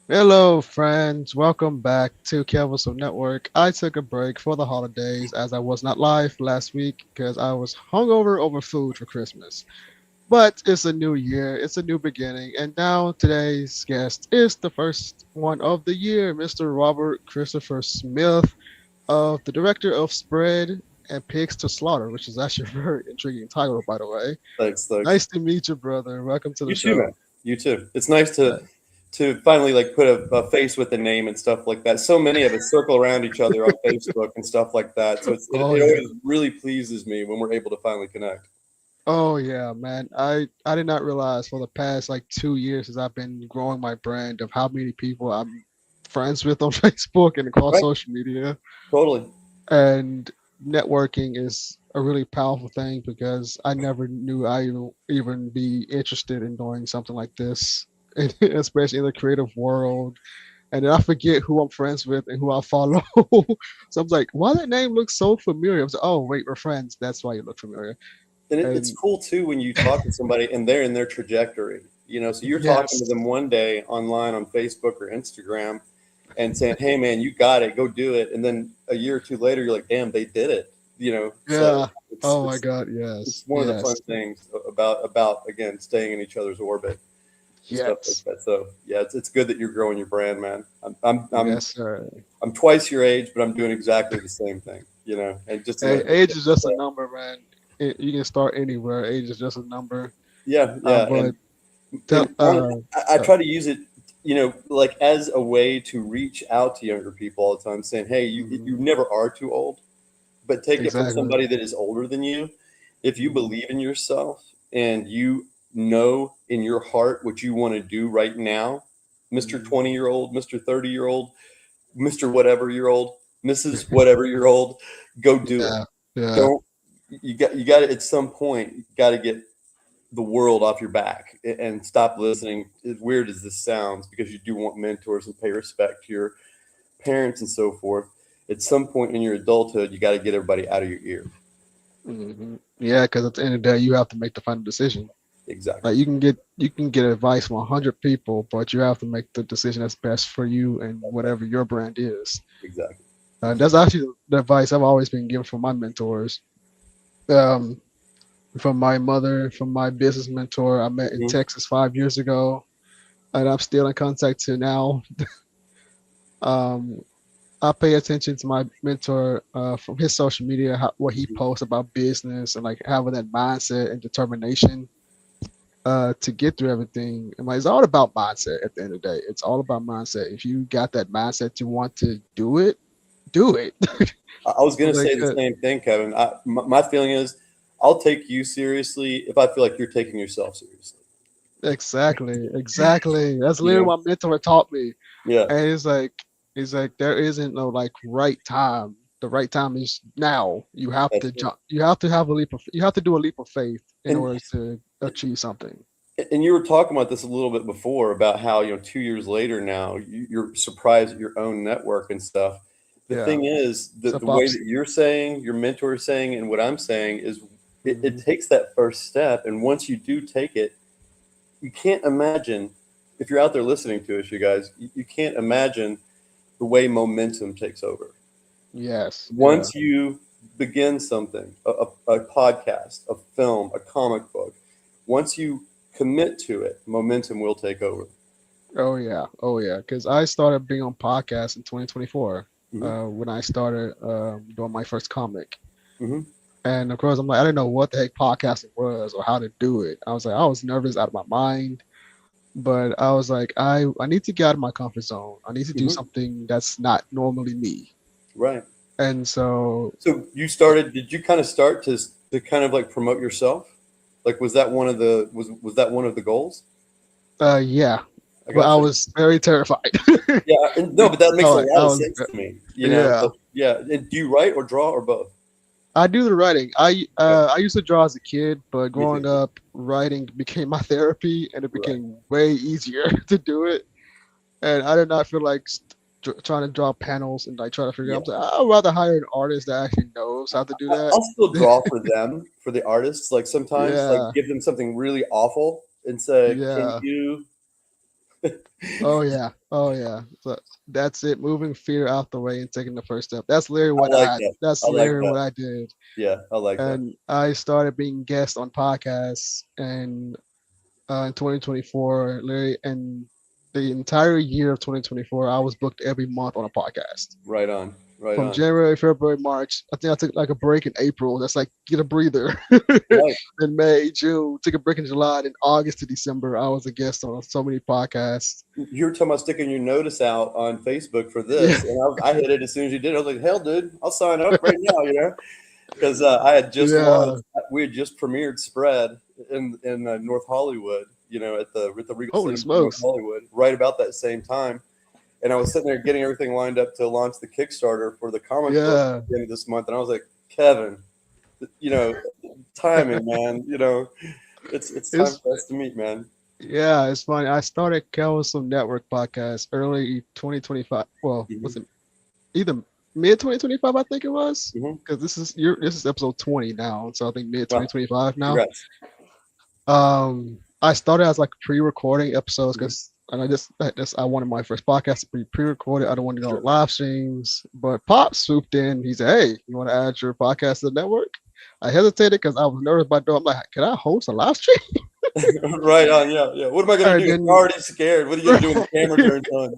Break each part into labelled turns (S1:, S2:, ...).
S1: Hello, friends. Welcome back to Kevirsyle Network. I took a break for the holidays as I was not live last week because I was hungover over food for Christmas. But it's a new year, it's a new beginning, and now today's guest is the first one of the year, Mr. Robert Christopher Smith, the director of Spread and Pigs to Slaughter, which is actually a very intriguing title, by the way.
S2: Thanks.
S1: Nice to meet you, brother. Welcome to the
S2: You too,
S1: show.
S2: man. You too. It's nice to finally like put a face with a name and stuff like that. So many of us circle around each other on Facebook and stuff like that. So it
S1: Oh, yeah.
S2: always really pleases me when we're able to finally connect.
S1: Oh yeah, man. I did not realize for the past like 2 years as I've been growing my brand of how many people I'm friends with on Facebook and across
S2: Right?
S1: social media.
S2: Totally.
S1: And networking is a really powerful thing because I never knew I even be interested in doing something like this, especially in the creative world. And then I forget who I'm friends with and who I follow. So I'm like, why that name looks so familiar? I was like, oh wait, we're friends. That's why you look familiar.
S2: And it's
S1: And
S2: cool too when you talk to somebody and they're in their trajectory. So you're talking to
S1: yes,
S2: them one day online on Facebook or Instagram and saying, "Hey, man, you got it. Go do it." And then a year or two later, you're like, "Damn, they did it." So
S1: yeah.
S2: it's
S1: Oh my
S2: it's
S1: God,
S2: it's
S1: yes,
S2: one of the fun
S1: yes,
S2: things about again staying in each other's orbit and stuff like
S1: yes,
S2: that. So yeah, it's good that you're growing your brand, man. I'm
S1: yes, sir.
S2: I'm twice your age, but I'm doing exactly the same thing. And just to
S1: Hey,
S2: let
S1: age is just a number, man. You can start anywhere. Age is just a number.
S2: yeah, yeah,
S1: But tell,
S2: and I try to use it, like as a way to reach out to younger people all the time, saying, "Hey, you
S1: mhm,
S2: never are too old." But take it from
S1: exactly.
S2: somebody that is older than you. If you
S1: Mhm,
S2: believe in yourself and you know in your heart what you want to do right now, Mr.
S1: mhm.
S2: 20-year-old, Mr. 30-year-old, Mr. whatever year old, Mrs. whatever year old, go do it.
S1: Yeah, yeah,
S2: Don't you got to at some point you got to get the world off your back and stop listening, as weird as this sounds, because you do want mentors and pay respect to your parents and so forth. At some point in your adulthood, you got to get everybody out of your ear.
S1: yeah. Because at the end of the day, you have to make the final decision.
S2: Exactly.
S1: Like you can get advice from 100 people, but you have to make the decision that's best for you and whatever your brand is.
S2: Exactly.
S1: That's actually the advice I've always been given from my mentors. Um, from my mother, from my business mentor I met in
S2: Hmm.
S1: Texas 5 years ago, and I'm still in contact to now. Um, I pay attention to my mentor from his social media, what he posts about business and like having that mindset and determination to get through everything. And like, it's all about mindset at the end of the day. It's all about mindset. If you got that mindset to want to do it, do it.
S2: I was going to
S1: Like
S2: say the same thing, Kevin. My feeling is I'll take you seriously if I feel like you're taking yourself seriously.
S1: exactly, exactly. That's
S2: You
S1: literally
S2: know?
S1: what my mentor taught me.
S2: Yeah,
S1: And it's like there isn't no like right time. The right time is now. You have
S2: that's
S1: to
S2: it.
S1: jump. You have to have a leap of. You have to do a leap of faith in
S2: And
S1: order to achieve something.
S2: and you were talking about this a little bit before about how 2 years later now you're surprised at your own network and stuff. The
S1: Yeah.
S2: thing is that
S1: So
S2: the way
S1: pops.
S2: that you're saying, your mentor is saying, and what I'm saying is, it
S1: Hmm.
S2: takes that first step, and once you do take it, you can't imagine, if you're out there listening to us, you guys, you can't imagine the way momentum takes over.
S1: Yes. Yeah.
S2: Once you begin something, a podcast, a film, a comic book, once you commit to it, momentum will take over.
S1: Oh yeah. Oh yeah. Because I started being on podcasts in 2024
S2: Hmm.
S1: when I started doing my first comic.
S2: Hmm.
S1: And of course, I'm like, I didn't know what the heck podcasting was or how to do it. I was nervous out of my mind. But I was like, I need to get out of my comfort zone. I need to do
S2: Hmm.
S1: something that's not normally me.
S2: Right.
S1: And so,
S2: So you started, did you kind of start to kind of like promote yourself? Like, was that one of the goals?
S1: yeah,
S2: I
S1: but I
S2: got you.
S1: was very terrified.
S2: Yeah. And no,
S1: You
S2: but
S1: can
S2: that makes a
S1: tell it.
S2: lot of sense to me,
S1: Yeah,
S2: but yeah. And do you write or draw or both?
S1: I do the writing.
S2: Okay.
S1: I used to draw as a kid, but
S2: Me too.
S1: growing up, writing became my therapy, and it
S2: Right.
S1: became way easier to do it. And I did not feel like trying to draw panels and like try to figure out.
S2: Yeah,
S1: I'm like, I'd rather hire an artist that actually knows how to do that.
S2: I'll still draw for them, for the artists. Like sometimes, like
S1: Yeah,
S2: give them something really awful and say, "Can
S1: yeah.
S2: you?"
S1: Oh yeah, oh yeah. So that's it. Moving fear out the way and taking the first step. That's literally
S2: I
S1: what
S2: like
S1: I.
S2: that.
S1: That's
S2: I like
S1: literally
S2: that.
S1: what I did.
S2: Yeah, I like that.
S1: And I started being guest on podcasts and in 2024, literally, and the entire year of 2024, I was booked every month on a podcast.
S2: Right on. Right
S1: From
S2: on.
S1: January, February, March. I think I took like a break in April. That's like get a breather.
S2: Right.
S1: In May, June, took a break in July. Then August to December, I was a guest on so many podcasts.
S2: You were talking about sticking your notice out on Facebook for
S1: Yeah,
S2: this, and I hit it as soon as you did. I was like, "Hell, dude, I'll sign up right now." Because I had just
S1: yeah.
S2: launched, we had just premiered Spread in North Hollywood. At the Regal
S1: Holy
S2: Cinema in North
S1: smokes.
S2: Hollywood, right about that same time. And I was sitting there getting everything lined up to launch the Kickstarter for the comic book
S1: Yeah.
S2: at the end of this month, and I was like, Kevin, you know, timing, man. It's time
S1: It's
S2: for us to meet, man.
S1: yeah, it's funny. I started Kevirsyle Network podcast early 2025. Well,
S2: Hmm.
S1: was it either mid 2025? I think it was
S2: Hmm.
S1: because this is episode 20 now, so I think mid
S2: Well,
S1: 2025 now.
S2: congrats.
S1: I started as like pre-recording episodes
S2: Hmm.
S1: because and I wanted my first podcast to be pre-recorded. I don't want to go
S2: Sure.
S1: on live streams. But Pop swooped in. He said, "Hey, you want to add your podcast to the network?" I hesitated because I was nervous about doing. I'm like, "Can I host a live stream?"
S2: Right on. Yeah, yeah. What am I gonna
S1: And
S2: do? You're
S1: then,
S2: already scared. What are you gonna do when the camera turns on?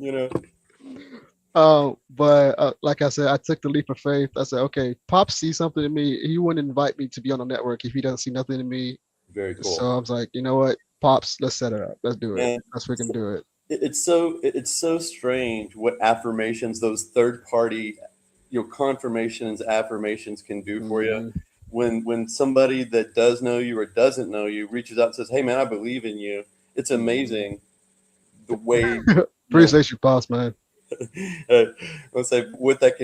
S1: but like I said, I took the leap of faith. I said, "Okay, Pop sees something in me. He wouldn't invite me to be on the network if he doesn't see nothing in me."
S2: Very
S1: So
S2: cool.
S1: I was like, "You know what, Pops, let's set it up. Let's do it.
S2: And
S1: Let's freaking do it."
S2: it's so strange what affirmations those third party, confirmations, affirmations can do for you.
S1: Hmm.
S2: When somebody that does know you or doesn't know you reaches out and says, "Hey man, I believe in you." It's
S1: Hmm.
S2: amazing the way you know
S1: Appreciate you, Pops, man.
S2: let's say what that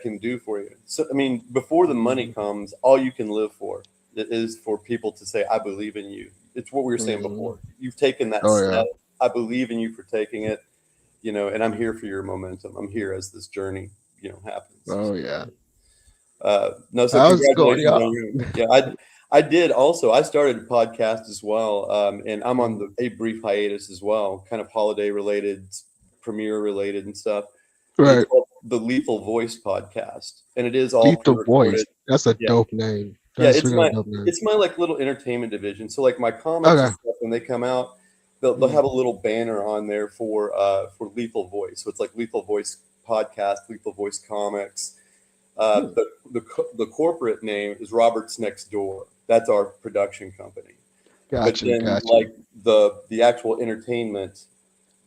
S2: can do for you. So I mean, before the money
S1: Hmm.
S2: comes, all you can live for is for people to say, "I believe in you." It's what we were saying
S1: Hmm.
S2: before. You've taken that
S1: Oh
S2: step.
S1: yeah.
S2: I believe in you for taking it. And I'm here for your momentum. I'm here as this journey, happens.
S1: Oh yeah.
S2: No, so
S1: How's it going,
S2: congratulations
S1: y'all?
S2: on you. Yeah, I did also. I started a podcast as well, and I'm on
S1: Mhm.
S2: a brief hiatus as well, kind of holiday related, premiere related, and stuff. It's
S1: Right.
S2: called the Lethal Voice podcast, and it is all
S1: Lethal
S2: pre-recorded.
S1: Voice. That's a
S2: Yeah,
S1: dope name.
S2: yeah.
S1: That's freaking a dope name.
S2: It's my like little entertainment division. So like my comics and
S1: Okay.
S2: stuff when they come out, they'll
S1: Mm.
S2: have a little banner on there for Lethal Voice. So it's like Lethal Voice podcast, Lethal Voice comics.
S1: Hmm.
S2: The corporate name is Roberts Next Door. That's our production company. But
S1: Gotcha.
S2: then
S1: Gotcha.
S2: like the actual entertainment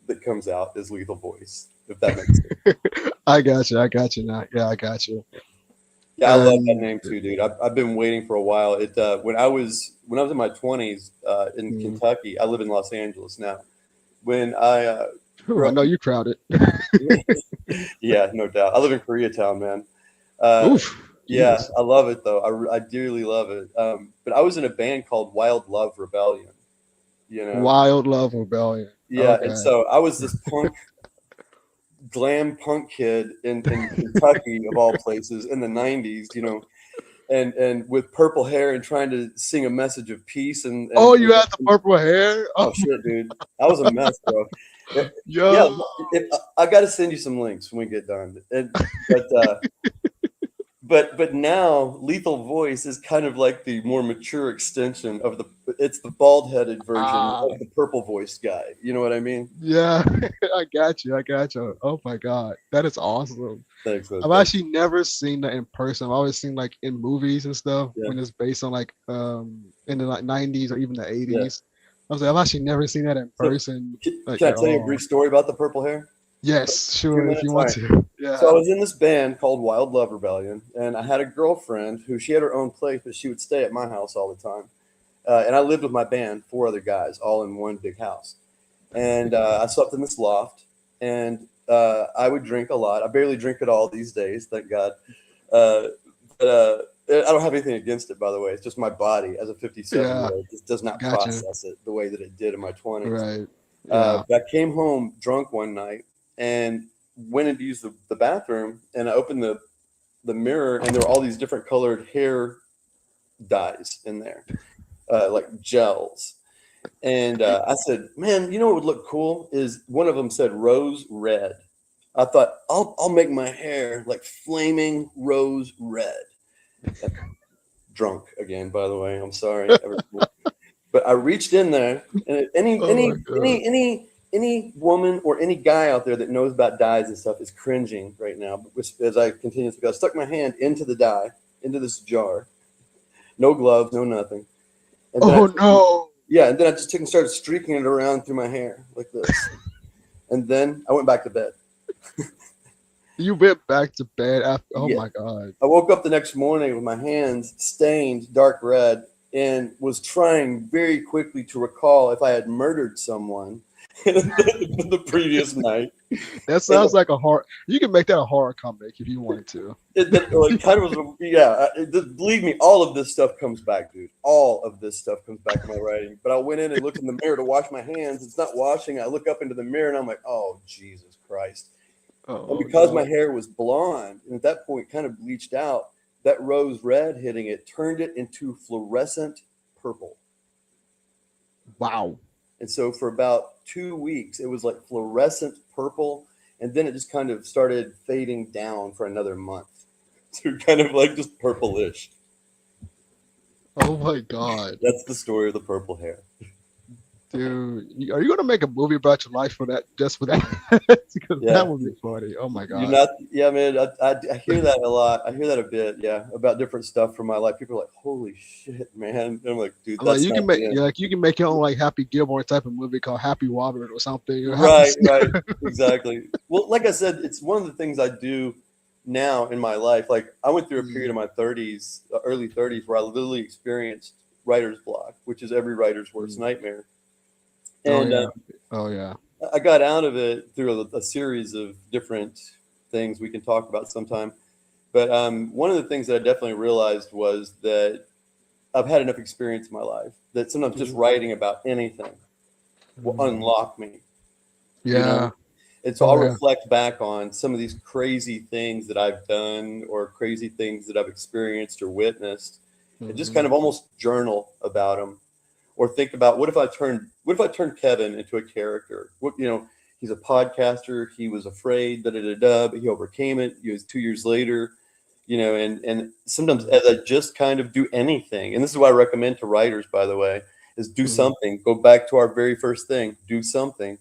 S2: that comes out is Lethal Voice. If that makes sense.
S1: I got you. I got you now. Yeah, I got you.
S2: Yeah, I love that
S1: And
S2: name too, dude. I've been waiting for a while. When I was in my 20s in
S1: mm,
S2: Kentucky. I live in Los Angeles now. When I
S1: whew,
S2: grew
S1: I
S2: up,
S1: know you crowded.
S2: yeah, no doubt. I live in Koreatown, man. Uh,
S1: Oof.
S2: yeah,
S1: Jesus.
S2: I love it though. I dearly love it. But I was in a band called Wild Love Rebellion. You know,
S1: Wild Love Rebellion.
S2: yeah, and
S1: Okay.
S2: so I was this glam punk kid in Kentucky of all places in the '90s. And with purple hair and trying to sing a message of peace
S1: Oh, you had the purple hair. Oh,
S2: oh shit, dude, I was a mess, bro. Yeah,
S1: yo.
S2: I got to send you some links when we get done. But now Lethal Voice is kind of like the more mature extension of it's the bald headed version
S1: Ah.
S2: of the purple voiced guy. You know what I mean?
S1: Yeah. I got you. I got you. Oh my God. That is awesome.
S2: Thanks, man.
S1: I've
S2: Thanks.
S1: actually never seen that in person. I've always seen like in movies and stuff
S2: Yeah,
S1: when it's based on like in the like 90s or even the
S2: yeah.
S1: 80s. I was like, I've actually never seen that in
S2: So
S1: person like
S2: can I
S1: at
S2: tell you a
S1: all.
S2: brief story about the purple hair?
S1: Yes,
S2: A few
S1: sure, if you
S2: minutes. All
S1: want
S2: right.
S1: to.
S2: So I
S1: Yeah.
S2: was in this band called Wild Love Rebellion, and I had a girlfriend who she had her own place, but she would stay at my house all the time. And I lived with my band, four other guys, all in one big house. And I slept in this loft, and I would drink a lot. I barely drink at all these days, thank God. Uh, but I don't have anything against it, by the way. It's just my body, as a 57
S1: Yeah.
S2: year old, just does not
S1: Gotcha.
S2: process it the way that it did in my 20s.
S1: Right. Yeah.
S2: But I came home drunk one night, and went in to use the bathroom, and I opened the mirror, and there were all these different colored hair dyes in there, like gels. And I said, man, you know what would look cool is one of them said rose red. I thought I'll make my hair like flaming rose red. Drunk again, by the way. I'm sorry, but I reached in there, and
S1: Oh my god.
S2: any woman or any guy out there that knows about dyes and stuff is cringing right now. As I continue to go, I stuck my hand into the dye, into this jar, no gloves, no nothing, and then
S1: Oh no.
S2: yeah, and then I just took and started streaking it around through my hair like this, and then I went back to bed.
S1: You went back to bed after. Oh
S2: Yeah,
S1: my god.
S2: I woke up the next morning with my hands stained dark red and was trying very quickly to recall if I had murdered someone the previous night.
S1: That
S2: And
S1: sounds like a horror. You can make that a horror comic if you wanted to.
S2: like, kind of was, yeah, believe me, all of this stuff comes back, dude. All of this stuff comes back in my writing. But I went in and looked in the mirror to wash my hands. It's not washing. I look up into the mirror and I'm like, oh, Jesus Christ. And
S1: Oh
S2: because my
S1: no.
S2: hair was blonde and at that point kind of bleached out, that rose red hitting it turned it into fluorescent purple.
S1: Wow.
S2: And so for about 2 weeks, it was like fluorescent purple. And then it just kind of started fading down for another month to kind of like just purplish.
S1: Oh my god.
S2: That's the story of the purple hair.
S1: Dude, are you gonna make a movie about your life for that? Just for that? Because
S2: Yeah.
S1: that would be funny. Oh my
S2: You're
S1: god.
S2: not, yeah, man. I hear that a lot. I hear that a bit, yeah, about different stuff from my life. People are like, "Holy shit, man!" And I'm like, "Dude,
S1: I'm like,
S2: that's
S1: you
S2: not
S1: can make,
S2: the end."
S1: yeah, like you can make your own like Happy Gilmore type of movie called Happy Robert or something, or Happy.
S2: Right, right, exactly. Well, like I said, it's one of the things I do now in my life. Like I went through a period of my 30s, early 30s, where I literally experienced writer's block, which is every writer's worst
S1: Mm.
S2: nightmare.
S1: Oh
S2: And
S1: yeah. Oh yeah.
S2: I got out of it through a series of different things we can talk about sometime. But one of the things that I definitely realized was that I've had enough experience in my life that sometimes just
S1: Mhm.
S2: writing about anything will
S1: Mm.
S2: unlock me, you know?
S1: Yeah.
S2: And so
S1: Oh
S2: I'll
S1: yeah.
S2: reflect back on some of these crazy things that I've done or crazy things that I've experienced or witnessed and just kind
S1: Hmm.
S2: of almost journal about them or think about what if I turned Kevin into a character? What, he's a podcaster, he was afraid, da da da da, but he overcame it. He was 2 years later, and sometimes as I just kind of do anything, and this is what I recommend to writers, by the way, is do
S1: Hmm.
S2: something. Go back to our very first thing, do something,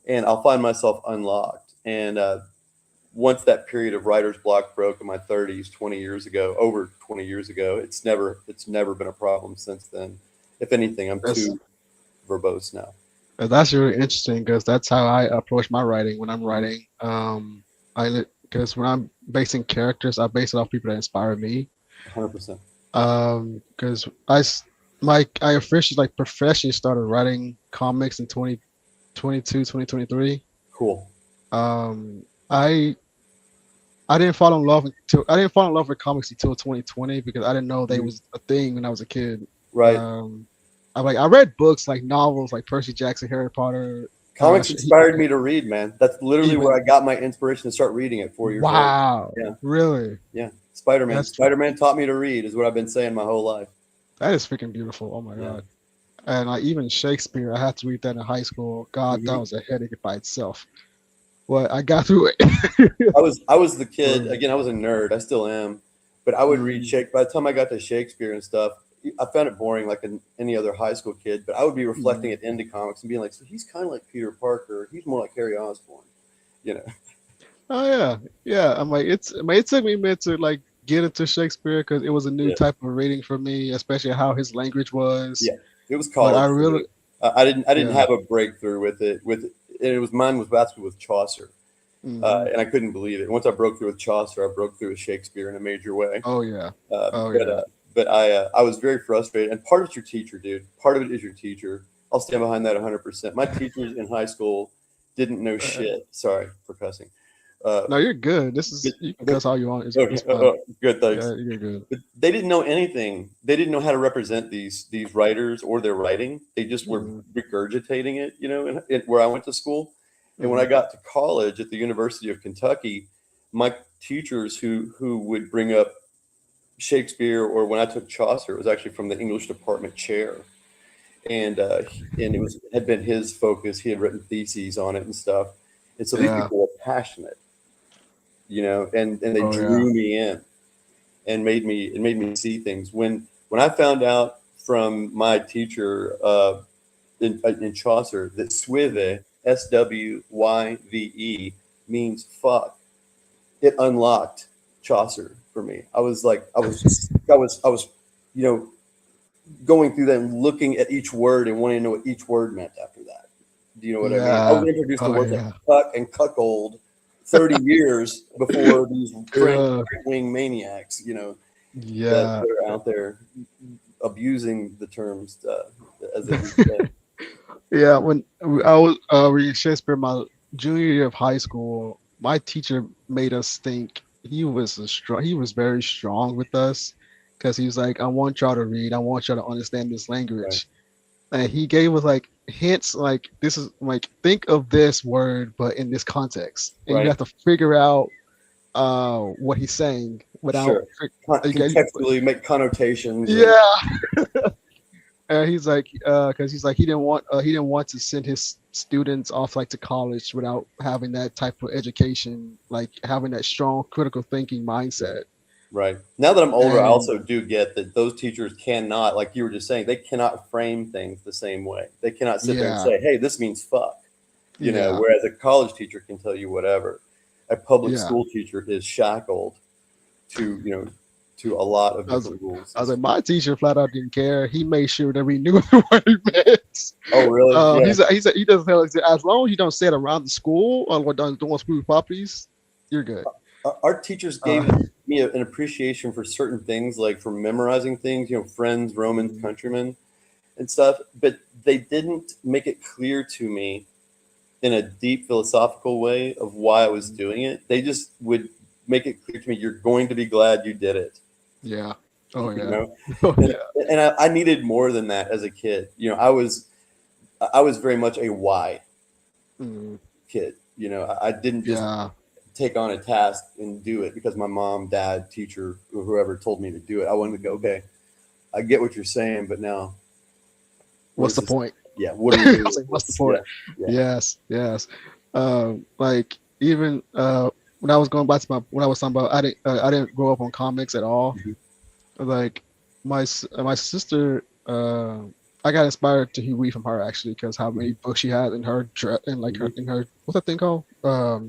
S2: and I'll find myself unlocked. And once that period of writer's block broke in my 30s, 20 years ago, over 20 years ago, it's never been a problem since then. If anything, I'm
S1: That's
S2: too verbose now.
S1: that's really interesting because that's how I approach my writing when I'm writing. Because when I'm basing characters, I base it off people that inspire me.
S2: 100%.
S1: Because I officially like professionally started writing comics in 2022, 2023.
S2: Cool.
S1: Um, I I didn't fall in love with comics until 2020 because I didn't know they
S2: Mhm.
S1: was a thing when I was a kid.
S2: Right.
S1: Um, I read books like novels like Percy Jackson, Harry Potter,
S2: Comics
S1: he,
S2: inspired me to read, man. That's literally where
S1: even
S2: I got my inspiration to start reading at 4 years old.
S1: wow,
S2: Yeah.
S1: really?
S2: Yeah. Spider Man.
S1: That's
S2: Spider Man taught me to read, is what I've been saying my whole life.
S1: that is freaking beautiful. Oh my
S2: Yeah.
S1: god! And like even Shakespeare, I had to read that in high school. God, that
S2: Hmm.
S1: was a headache by itself. But I got through it.
S2: I was the kid,
S1: Right.
S2: again, I was a nerd. I still am. But I would read
S1: Mm,
S2: Shakespeare. By the time I got to Shakespeare and stuff, I found it boring like any other high school kid. But I would be reflecting
S1: mm.
S2: it into comics and being like, so he's kind of like Peter Parker. He's more like Harry Osborn. You know?
S1: Oh yeah, yeah. I'm like it took me a minute to like get into Shakespeare because it was a new
S2: Yeah.
S1: type of reading for me, especially how his language was.
S2: Yeah. It was
S1: But I
S2: college for
S1: really,
S2: me. I didn't
S1: yeah.
S2: have a breakthrough with it. And it was mine was basically with Chaucer.
S1: Hmm.
S2: And I couldn't believe it. Once I broke through with Chaucer, I broke through with Shakespeare in a major way.
S1: Oh yeah.
S2: Uh,
S1: Oh
S2: but
S1: yeah.
S2: uh, but I was very frustrated. And part of it's your teacher, dude. Part of it is your teacher. I'll stand behind that 100%. My teachers in high school didn't know
S1: Uh,
S2: shit. Sorry for cussing. Uh,
S1: no, you're good. This
S2: but,
S1: is you can
S2: but
S1: cuss all you want.
S2: okay,
S1: It's fine.
S2: good, thanks.
S1: Yeah, you're good.
S2: But they didn't know anything. They didn't know how to represent these writers or their writing. They just were
S1: Mm,
S2: regurgitating it, where I went to school. And when I
S1: Mhm.
S2: got to college at the University of Kentucky, my teachers who would bring up Shakespeare, or when I took Chaucer, it was actually from the English department chair, and it was had been his focus. He had written theses on it and stuff, and so these
S1: Yeah.
S2: people were passionate, and they
S1: Oh yeah.
S2: drew me in and made me see things. When I found out from my teacher in Chaucer that
S1: Mhm.
S2: swyve, SWYVE, means fuck, it unlocked Chaucer for me. I was you know going through that and looking at each word and wanting to know what each word meant after that. Do you know what I mean? I was
S1: Yeah.
S2: introduced to
S1: Oh
S2: words like
S1: yeah.
S2: cuck and cuckold 30 years before these French
S1: Yeah.
S2: right wing maniacs, that
S1: Yeah.
S2: are out there abusing the terms as they do today.
S1: Yeah. When I was reading Shakespeare my junior year of high school, my teacher made us think he was very strong with us because he was like, I want y'all to read, I want y'all to understand this
S2: Right.
S1: language. And he gave us like hints like this is like think of this word but in this context. And you
S2: Right.
S1: have to figure out what he's saying without
S2: Sure. Contextually make connotations and
S1: yeah. And he's like, because he's like, he didn't want to send his students off like to college without having that type of education, like having that strong critical thinking
S2: right.
S1: mindset.
S2: Right. Now that I'm older, I
S1: And
S2: also do get that those teachers cannot, like you were just saying, they cannot frame things the same way. They cannot sit there and
S1: yeah,
S2: say, "Hey, this means fuck,"
S1: yeah,
S2: whereas a college teacher can tell you whatever. A public
S1: yeah.
S2: school teacher is shackled to, to a lot of
S1: I was,
S2: different rules
S1: I
S2: and
S1: was like,
S2: stuff.
S1: my teacher flat out didn't care. He made sure that we knew what he meant.
S2: Oh, really? Yeah.
S1: He doesn't tell us as long as you don't say it around the school or don't on school properties, you're good.
S2: Our teachers
S1: Uh,
S2: gave me an appreciation for certain things, like for memorizing things, friends, Romans, countrymen, and stuff. But they didn't make it clear to me in a deep philosophical way of why I was doing it. They just would make it clear to me, you're going to be glad you did it.
S1: yeah. Oh
S2: You
S1: yeah.
S2: know,
S1: Oh
S2: and
S1: yeah.
S2: I needed more than that as a kid. I was very much a why
S1: Mm,
S2: kid. I didn't just
S1: yeah.
S2: take on a task and do it because my mom, dad, teacher, or whoever told me to do it. I wanted to go, okay, I get what you're saying, but now what
S1: What's
S2: is
S1: the
S2: this?
S1: point?
S2: Yeah, what do we
S1: I
S2: do
S1: was
S2: with
S1: like, what's the
S2: this? Yeah,
S1: point?
S2: yeah.
S1: Yes, yes. Like even when I was going back to when I was talking about I didn't grow up on comics at all.
S2: Mhm.
S1: Like my sister I got inspired to read from her actually because how many
S2: Mhm.
S1: books she had in her in like her
S2: Mhm.
S1: in her what's that thing called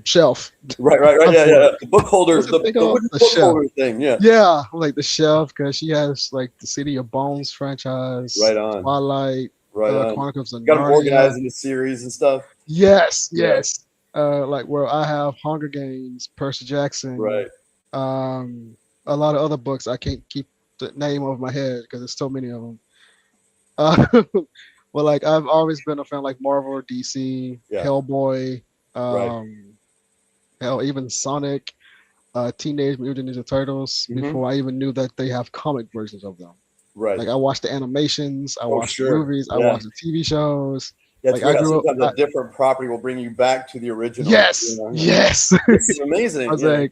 S1: shelf.
S2: Right, right, right.
S1: I'm
S2: Yeah,
S1: for
S2: yeah.
S1: it.
S2: The book holder,
S1: What's that
S2: the,
S1: thing
S2: the
S1: called?
S2: wooden
S1: The
S2: book
S1: shelf.
S2: holder thing. Yeah.
S1: Yeah, like the shelf because she has like the City of Bones
S2: Right
S1: franchise,
S2: on.
S1: Twilight,
S2: Right on.
S1: Chronicles of
S2: Got them
S1: Narnia.
S2: organized into series and stuff.
S1: Yes,
S2: Yeah.
S1: yes. Like where I have Hunger Games, Percy Jackson,
S2: Right.
S1: um, a lot of other books. I can't keep the name of my head because there's so many of them. Uh, but like I've always been a fan like Marvel, DC,
S2: Yeah.
S1: Hellboy,
S2: Right.
S1: um, hell even Sonic, Teenage Mutant Ninja Turtles.
S2: Hmm.
S1: Before I even knew that they have comic versions of them.
S2: Right.
S1: Like I watched the animations, I
S2: Oh,
S1: watched the
S2: sure.
S1: movies, I
S2: Yeah.
S1: watched the TV shows.
S2: Yeah, it's
S1: Like I
S2: weird how
S1: grew up.
S2: sometimes a different property will bring you back to the original.
S1: Yes, yes.
S2: It's
S1: I
S2: amazing.
S1: was
S2: Yeah.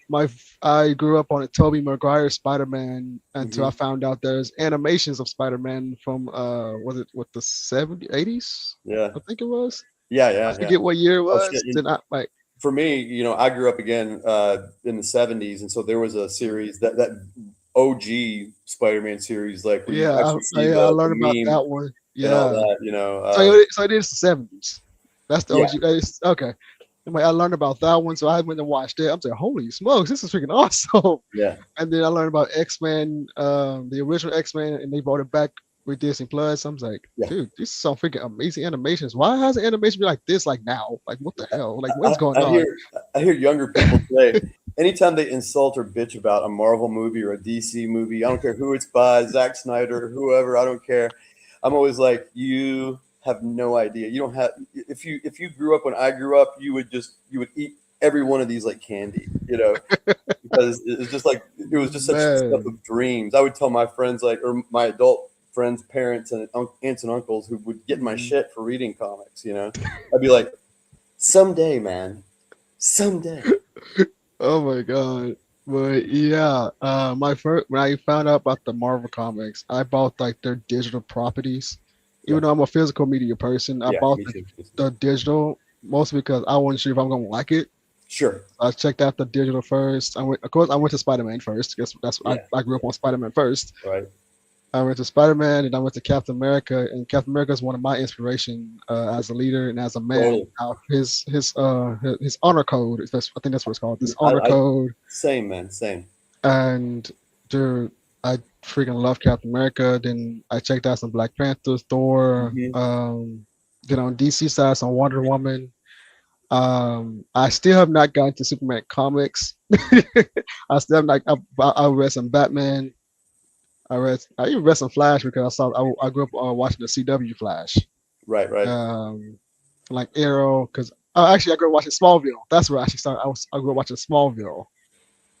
S1: like, I grew up on a Tobey Maguire Spider-Man until I
S2: Hmm.
S1: found out there's animations of Spider-Man from was it what the 70s, 80s?
S2: Yeah.
S1: I think it was.
S2: Yeah.
S1: I
S2: Yeah. Yeah.
S1: forget what year it
S2: Oh shit.
S1: was. Then I like
S2: For me, I grew up again in the '70s, and so there was a series that OG Spider-Man series, like where you
S1: yeah,
S2: actually see
S1: I
S2: the
S1: learned about
S2: meme
S1: that one.
S2: and all
S1: Yeah.
S2: that.
S1: So it is the 70s. That's the
S2: Yeah,
S1: OG. Okay. I'm like, I learned about that one, so I went and watched it. I'm like, holy smokes, this is freaking awesome.
S2: yeah.
S1: And then I learned about X-Men, the original X-Men, and they brought it back with Disney Plus. I was like,
S2: Yeah.
S1: dude, these are some freaking amazing animations. Why has an animation been like this like now? Like what the hell? Like
S2: I,
S1: what's going
S2: I
S1: on?
S2: hear I hear younger people say anytime they insult or bitch about a Marvel movie or a DC movie, I don't care who it's by, Zack Snyder, whoever, I don't care. I'm always like, you have no idea. You don't have if you grew up when I grew up, you would eat every one of these like candy, because it's just like it was just such stuff
S1: Man.
S2: of dreams. I would tell my friends like or my adult friends, parents, and aunts and uncles who would get my
S1: Mhm.
S2: shit for reading comics. I'd be like, Someday, man. Someday.
S1: Oh my god. But yeah, my first when I found out about the Marvel comics, I bought like their digital properties.
S2: Yeah.
S1: Even though I'm a physical media person, I
S2: Yeah.
S1: bought
S2: Me too. Me too.
S1: the digital mostly because I wasn't sure if I'm gonna like it.
S2: Sure.
S1: I checked out the digital first. Of course, I went to Spider-Man first. Guess that's
S2: Yeah.
S1: I grew up
S2: Yeah.
S1: on Spider-Man first.
S2: Right.
S1: I went to Spider-Man, and I went to Captain America. And Captain America is one of my inspiration as a leader and as a man.
S2: Totally.
S1: How his honor code. I think that's what it's called. This honor
S2: I
S1: code.
S2: same, man. Same.
S1: And dude, I freaking love Captain America. Then I checked out some Black Panther, Thor.
S2: Hmm.
S1: Then on DC side, some Wonder Woman. I still have not gotten to Superman comics. I still have not. I read some Batman. I even read some Flash because I grew up watching the CW Flash.
S2: Right. Right.
S1: Um, like Arrow because actually I grew up watching Smallville. That's where I actually started. I grew up watching Smallville.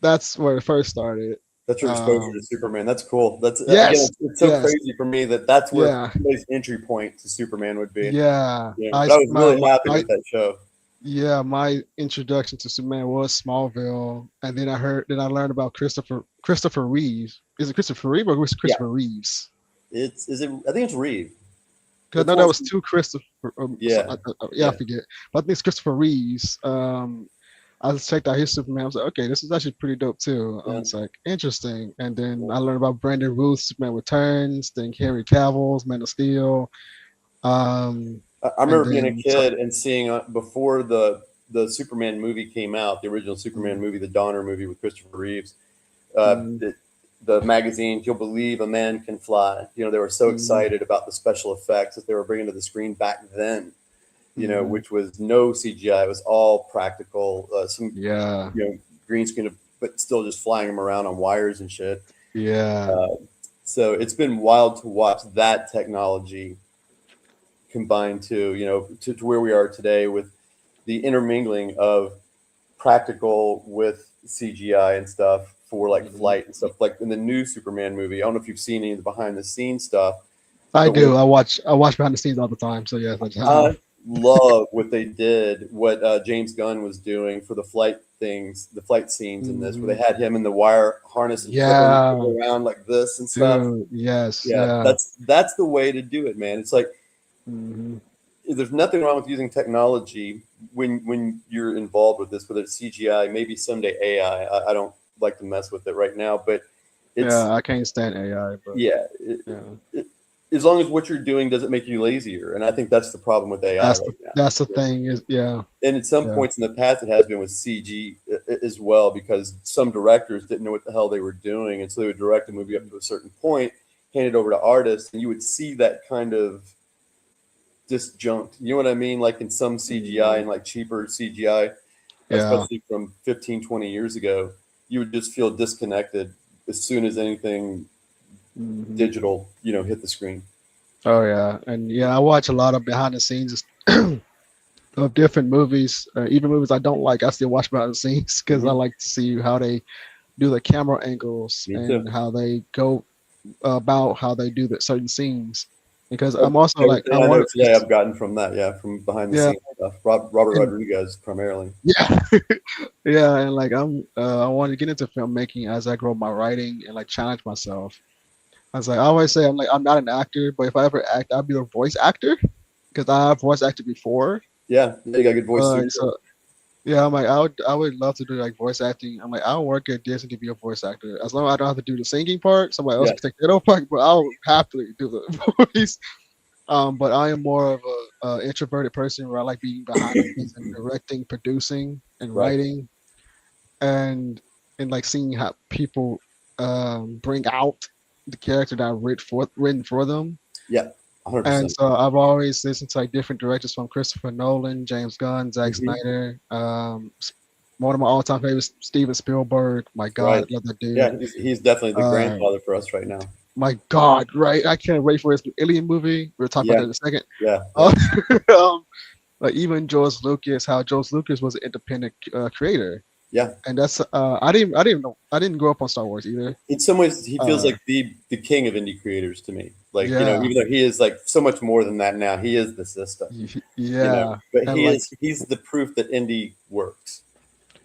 S1: That's where it first started.
S2: That's your exposure to
S1: Um,
S2: Superman. That's cool. That's again,
S1: yes,
S2: it's so
S1: yes,
S2: crazy for me that that's where
S1: yeah,
S2: somebody's entry point to Superman would be.
S1: yeah.
S2: Yeah, but I was really happy with that show.
S1: Yeah, my introduction to Superman was Smallville, and then I learned about Christopher Reeves. Is it Christopher Reeve or was it
S2: Yeah,
S1: Christopher Reeves?
S2: it's is it? I think it's Reeve.
S1: Because I
S2: It's
S1: know
S2: one.
S1: that was two Christopher.
S2: Yeah,
S1: Yeah, I
S2: yeah,
S1: forget. But I think it's Christopher Reeves. I checked out his Superman. I was like, okay, this is actually pretty dope too.
S2: yeah.
S1: It's like interesting. And then
S2: Yeah.
S1: I learned about Brandon Routh, Superman Returns, then Henry Cavill's Man of Steel. Um,
S2: I
S1: and
S2: remember being a
S1: then so,
S2: kid and seeing before the Superman movie came out, the original Superman
S1: mm,
S2: movie, the Donner movie with Christopher Reeves.
S1: mm,
S2: The magazines, you'll believe a man can fly. You know, they were so
S1: mm,
S2: excited about the special effects that they were bringing to the screen back then. You know,
S1: mm,
S2: which was no CGI. It was all practical. Some
S1: yeah,
S2: green screen, but still just flying them around on wires and shit.
S1: yeah.
S2: Uh, so it's been wild to watch that technology combined to where we are today with the intermingling of practical with CGI and stuff for like
S1: Mhm.
S2: flight and stuff. Like in the new Superman movie, I don't know if you've seen any of the behind the scenes stuff,
S1: I
S2: but what
S1: do. I watch behind the scenes all the time. So yes, I
S2: I
S1: have.
S2: love what they did, what James Gunn was doing for the flight things, the flight scenes in this, where
S1: Hmm.
S2: they had him in the wire harness and flipping
S1: Yeah,
S2: people around like this and stuff.
S1: dude. Yes,
S2: Yeah,
S1: yeah.
S2: that's the way to do it, man. It's like
S1: Hmm.
S2: there's nothing wrong with using technology when you're involved with this, whether it's CGI, maybe someday AI. I don't like to mess with it right now, but it's
S1: Yeah, I can't stand AI, but
S2: yeah.
S1: yeah,
S2: As long as what you're doing doesn't make you lazier, and I think that's the problem with AI right now.
S1: that's the thing is yeah,
S2: And at some
S1: yeah.
S2: points in the past, it has been with CG as well, because some directors didn't know what the hell they were doing, and so they would direct a movie up to a certain point, hand it over to artists, and you would see that kind of disjunct. You know what I mean? Like in some CGI
S1: Hmm.
S2: and like cheaper CGI,
S1: Yeah.
S2: especially from 15, 20 years ago, you would just feel disconnected as soon as anything
S1: Hmm.
S2: digital, hit the screen.
S1: Oh yeah, and yeah, I watch a lot of behind the scenes of different movies, even movies I don't like. I still watch behind the scenes because I
S2: Hmm.
S1: like to see how they do the camera angles
S2: Me too.
S1: and how they go about how they do the certain scenes. Because I'm also like I
S2: Everything I know
S1: want
S2: today, I've gotten from that. Yeah, from behind the
S1: yeah,
S2: scenes stuff. Robert
S1: and
S2: Rodriguez primarily.
S1: yeah, yeah, and like I want to get into filmmaking as I grow my writing and like challenge myself. I was like I always say I'm not an actor, but if I ever act, I'll be a voice actor because I have voice acted before.
S2: Yeah, yeah, you got a good voice too.
S1: So yeah, I'm like I would love to do like voice acting. I'm like I'll work at Disney to be a voice actor as long as I don't have to do the singing part. Somebody else
S2: Yeah,
S1: can take that over, but I'll happily do the voice. But I am more of a introverted person where I like being behind the scenes and directing, producing, and
S2: right.
S1: writing, and like seeing how people bring out the character that I've written for them.
S2: Yeah, 100%.
S1: And
S2: Percent.
S1: so I've always listened to like different directors from Christopher Nolan, James Gunn, Zack
S2: Hmm.
S1: Snyder. One of my all-time favorites, Steven Spielberg. My
S2: Right.
S1: God, love that
S2: Yeah,
S1: dude.
S2: he's definitely the
S1: Uh,
S2: grandfather for us right now.
S1: my God, right? I can't wait for his new Alien movie. We'll talk about
S2: Yeah,
S1: that in a second.
S2: yeah, yeah.
S1: Uh, um, like even George Lucas, how George Lucas was an independent creator.
S2: Yeah.
S1: and that's I didn't know I didn't grow up on Star Wars either.
S2: In some ways, he feels
S1: Uh,
S2: like the king of indie creators to me. Like,
S1: yeah,
S2: even though he is like so much more than that now, he is the system.
S1: yeah,
S2: But
S1: and like
S2: he's the proof that indie works.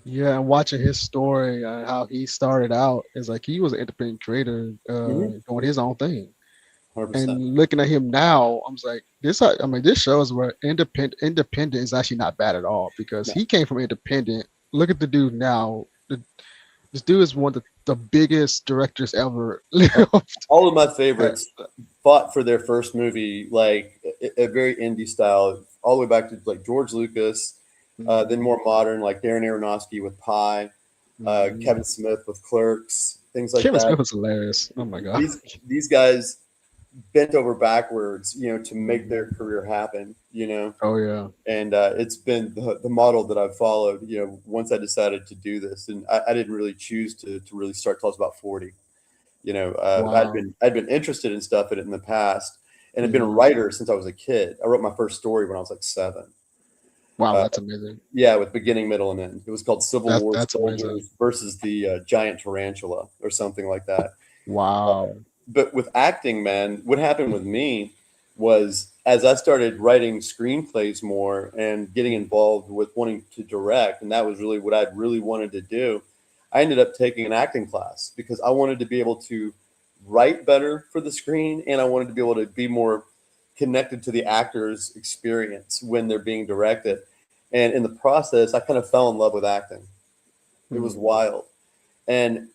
S1: yeah, and watching his story and how he started out is like he was an independent creator,
S2: Mm-hmm.
S1: doing his own thing.
S2: 100%.
S1: And looking at him now, I'm just like, this. I mean, this shows where independent is actually not bad at all because
S2: No,
S1: he came from independent. Look at the dude now. This dude is one of the biggest directors ever lived.
S2: all of my
S1: Uh,
S2: favorites fought for their first movie, like a very indie style, all the way back to like George Lucas, then
S1: mhm,
S2: more modern, like Darren Aronofsky with Pi,
S1: mhm.
S2: Kevin Smith with Clerks, things like
S1: Kevin
S2: that.
S1: Smith was hilarious. Oh my god.
S2: These guys bent over backwards, to make
S1: Mhm.
S2: their career happen,
S1: Oh yeah.
S2: and it's been the model that I've followed, once I decided to do this, and I didn't really choose to really start till I was about 40.
S1: Wow.
S2: I'd been interested in stuff in it in the past, and had been a
S1: Mhm.
S2: writer since I was a kid. I wrote my first story when I was like 7.
S1: Wow,
S2: Uh,
S1: that's amazing.
S2: yeah, with beginning, middle, and end. It was called Civil War
S1: That's amazing.
S2: Soldiers versus the giant tarantula, or something like that.
S1: Wow.
S2: But with acting, man, what happened with me was as I started writing screenplays more and getting involved with wanting to direct, and that was really what I'd really wanted to do. I ended up taking an acting class because I wanted to be able to write better for the screen, and I wanted to be able to be more connected to the actor's experience when they're being directed. And in the process, I kind of fell in love with acting. It was
S1: Mhm.
S2: wild. And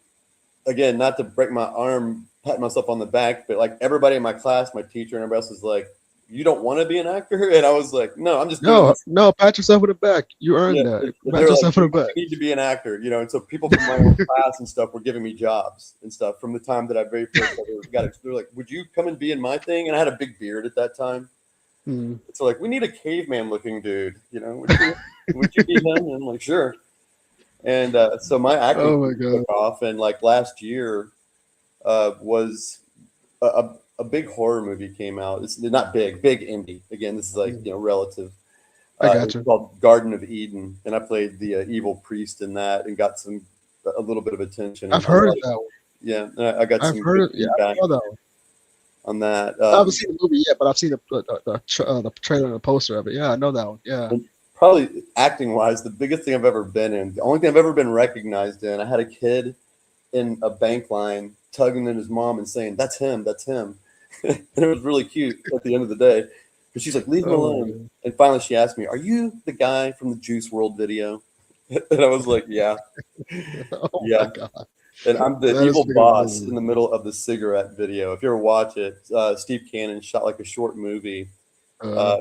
S2: again, not to break my arm, patting myself on the back, but like everybody in my class, my teacher and everybody else was like, "You don't want to be an actor?" And I was like, "No, I'm just doing
S1: No,
S2: this."
S1: no, pat yourself on the back. You
S2: Yeah,
S1: earned that. Pat
S2: they're like,
S1: yourself on
S2: "You
S1: the back.
S2: need to be an actor," And so people from my own class and stuff were giving me jobs and stuff from the time that I very first ever got it. They're like, "Would you come and be in my thing?" And I had a big beard at that time.
S1: Hmm.
S2: So like, we need a caveman looking dude. Would you be him? And I'm like, sure. And so my acting
S1: Oh my
S2: career
S1: god.
S2: took off, and like last year was a big horror movie came out. It's not big, big indie. Again, this is like
S1: Mhm.
S2: relative.
S1: I
S2: It
S1: got
S2: was
S1: you.
S2: called Garden of Eden, and I played the evil priest in that, and got a little bit of attention and
S1: I've
S2: a
S1: heard
S2: lot
S1: of
S2: of
S1: that one.
S2: yeah. I got
S1: I've
S2: some good
S1: heard. Yeah,
S2: feedback
S1: I know that one.
S2: on that.
S1: I haven't seen the movie yet, but I've seen the trailer and the poster of it. Yeah, I know that one. Yeah.
S2: And probably acting wise, the biggest thing I've ever been in, the only thing I've ever been recognized in. I had a kid in a bank line tugging at his mom and saying, "That's him, that's him," and it was really cute at the end of the day because she's like, "Leave him
S1: Oh my
S2: alone."
S1: god.
S2: And finally, she asked me, "Are you the guy from the Juice World video?" And I was like, "Yeah,
S1: Oh my
S2: yeah."
S1: god.
S2: And I'm the
S1: That is
S2: evil
S1: freaking
S2: boss in
S1: amazing.
S2: the middle of the cigarette video. If you ever watch it, Steve Cannon shot like a short movie.
S1: Uh,
S2: Uh,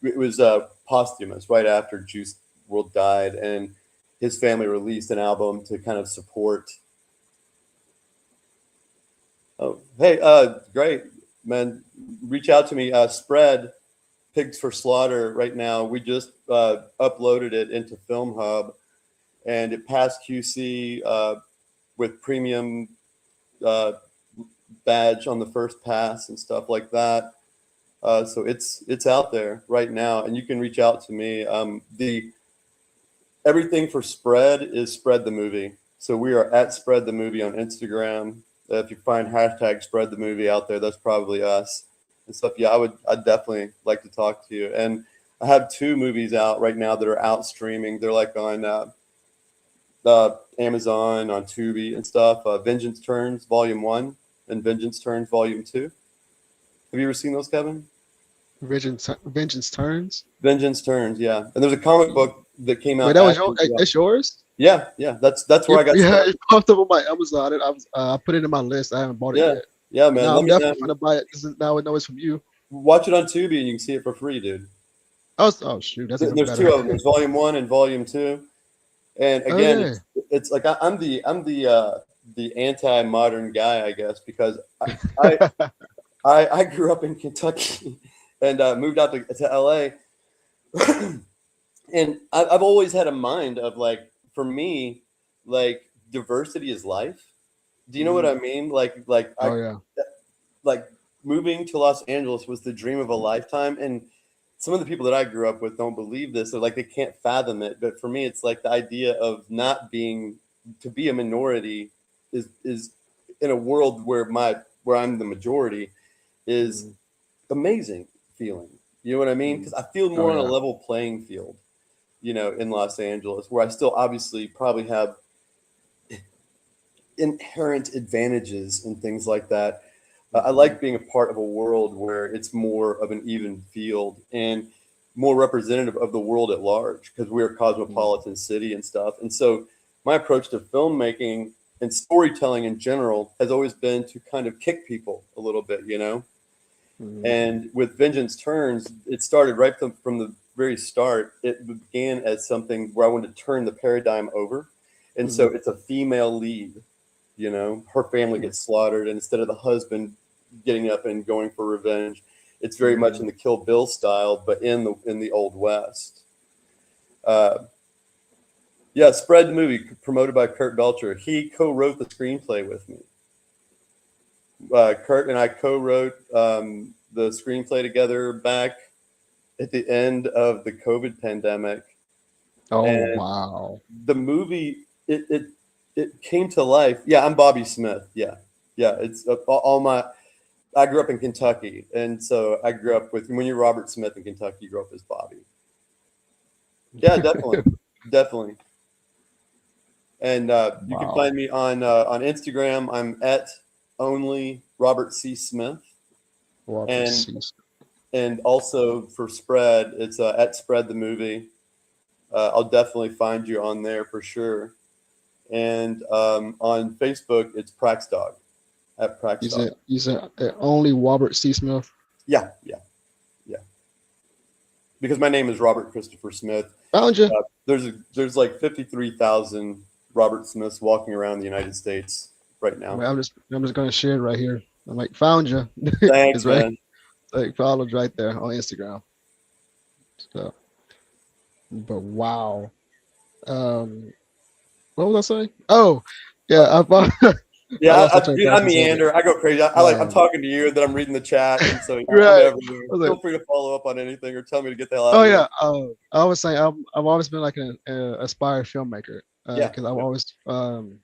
S2: it was posthumous right after Juice World died, and his family released an album to kind of support. Oh, hey, great, man. Reach out to me. Spread Pigs for Slaughter right now. We just uploaded it into Film Hub, and it passed QC with premium uh, badge on the first pass and stuff like that. So it's out there right now, and you can reach out to me. The everything for Spread is Spread the Movie. So we are at Spread the Movie on Instagram. If you find hashtag Spread the Movie out there, that's probably us and stuff. Yeah, I'd definitely like to talk to you. And I have 2 movies out right now that are out streaming. They're like on Amazon, on Tubi and stuff. Vengeance Turns Volume 1 and Vengeance Turns Volume 2. Have you ever seen those, Kevin?
S1: Vengeance turns.
S2: Vengeance Turns, yeah. And there's a comic book that came
S1: Wait,
S2: out
S1: that was your.
S2: after. Yeah,
S1: That's yours.
S2: yeah. That's where I got
S1: Yeah,
S2: started.
S1: it popped up on my Amazon. I was. I put it in my list. I haven't bought it
S2: Yeah,
S1: yet.
S2: yeah,
S1: But
S2: man.
S1: now
S2: Let
S1: I'm
S2: me
S1: definitely
S2: know.
S1: gonna buy it. This is now I know it's from you.
S2: Watch it on Tubi and you can see it for free, dude.
S1: Oh shoot, that's even
S2: There's
S1: better.
S2: 2 of them. There's Volume 1 and Volume 2. And again,
S1: Okay.
S2: it's like I'm the anti-modern guy, I guess, because I I grew up in Kentucky and moved out to LA, and I've always had a mind of like, for me, like, diversity is life. Do you know what
S1: Mm.
S2: I mean? Like I
S1: Oh yeah.
S2: like moving to Los Angeles was the dream of a lifetime, and some of the people that I grew up with don't believe this, or like they can't fathom it. But for me, it's like the idea of not being to be a minority is in a world where I'm the majority is
S1: Mhm.
S2: amazing feeling. You know what I mean? Because
S1: Mhm.
S2: I feel
S1: Oh
S2: more on a
S1: yeah.
S2: level playing field, in Los Angeles, where I still obviously probably have inherent advantages and things like that. I
S1: Mhm.
S2: like being a part of a world where it's more of an even field and more representative of the world at large because we're a
S1: Mhm.
S2: cosmopolitan city and stuff. And so my approach to filmmaking and storytelling in general has always been to kind of kick people a little bit.
S1: Mhm.
S2: And with Vengeance Turns, it started right from the very start. It began as something where I wanted to turn the paradigm over. And so
S1: Mhm.
S2: it's a female lead. Her family gets slaughtered, and instead of the husband getting up and going for revenge, it's very much in
S1: Mhm.
S2: the Kill Bill style, but in the Old West. Uh, yeah, Spread the movie promoted by Kurt Belcher. He co-wrote the screenplay with me. Kurt and I co-wrote the screenplay together back at the end of the COVID pandemic,
S1: Oh
S2: and
S1: wow.
S2: the movie it came to life. Yeah, I'm Bobby Smith. Yeah, yeah. It's all my. I grew up in Kentucky, and so I grew up with when you're Robert Smith in Kentucky, you grew up as Bobby. Yeah, definitely, definitely. And you can
S1: Wow.
S2: find me on Instagram. I'm at only Robert C. Smith,
S1: Robert
S2: and
S1: Cease.
S2: and also for Spread, it's at Spread the movie. I'll definitely find you on there for sure. And on Facebook, it's Prax Dog at Prax Dog.
S1: You said only Robert C. Smith.
S2: Yeah, yeah, yeah. Because my name is Robert Christopher Smith.
S1: Found you.
S2: There's like 53,000 Robert Smiths walking around the United States right now.
S1: I'm just gonna share it right here. I'm like found you.
S2: Thanks,
S1: It's right
S2: man.
S1: like followed right there on Instagram. So, but wow. Um, what was I saying? Oh,
S2: Uh,
S1: yeah. I
S2: yeah,
S1: lost my train of
S2: dude,
S1: thought
S2: I
S1: for a second.
S2: meander. I go crazy. I'm
S1: Um,
S2: talking to you, then I'm reading the chat, and so I'm
S1: right.
S2: everywhere.
S1: I was like,
S2: Feel free to follow up on anything or tell me to get the hell out
S1: oh
S2: of here.
S1: yeah. I was saying I've always been like an aspired filmmaker.
S2: Yeah,
S1: Because I've
S2: yeah.
S1: always
S2: If I
S1: lost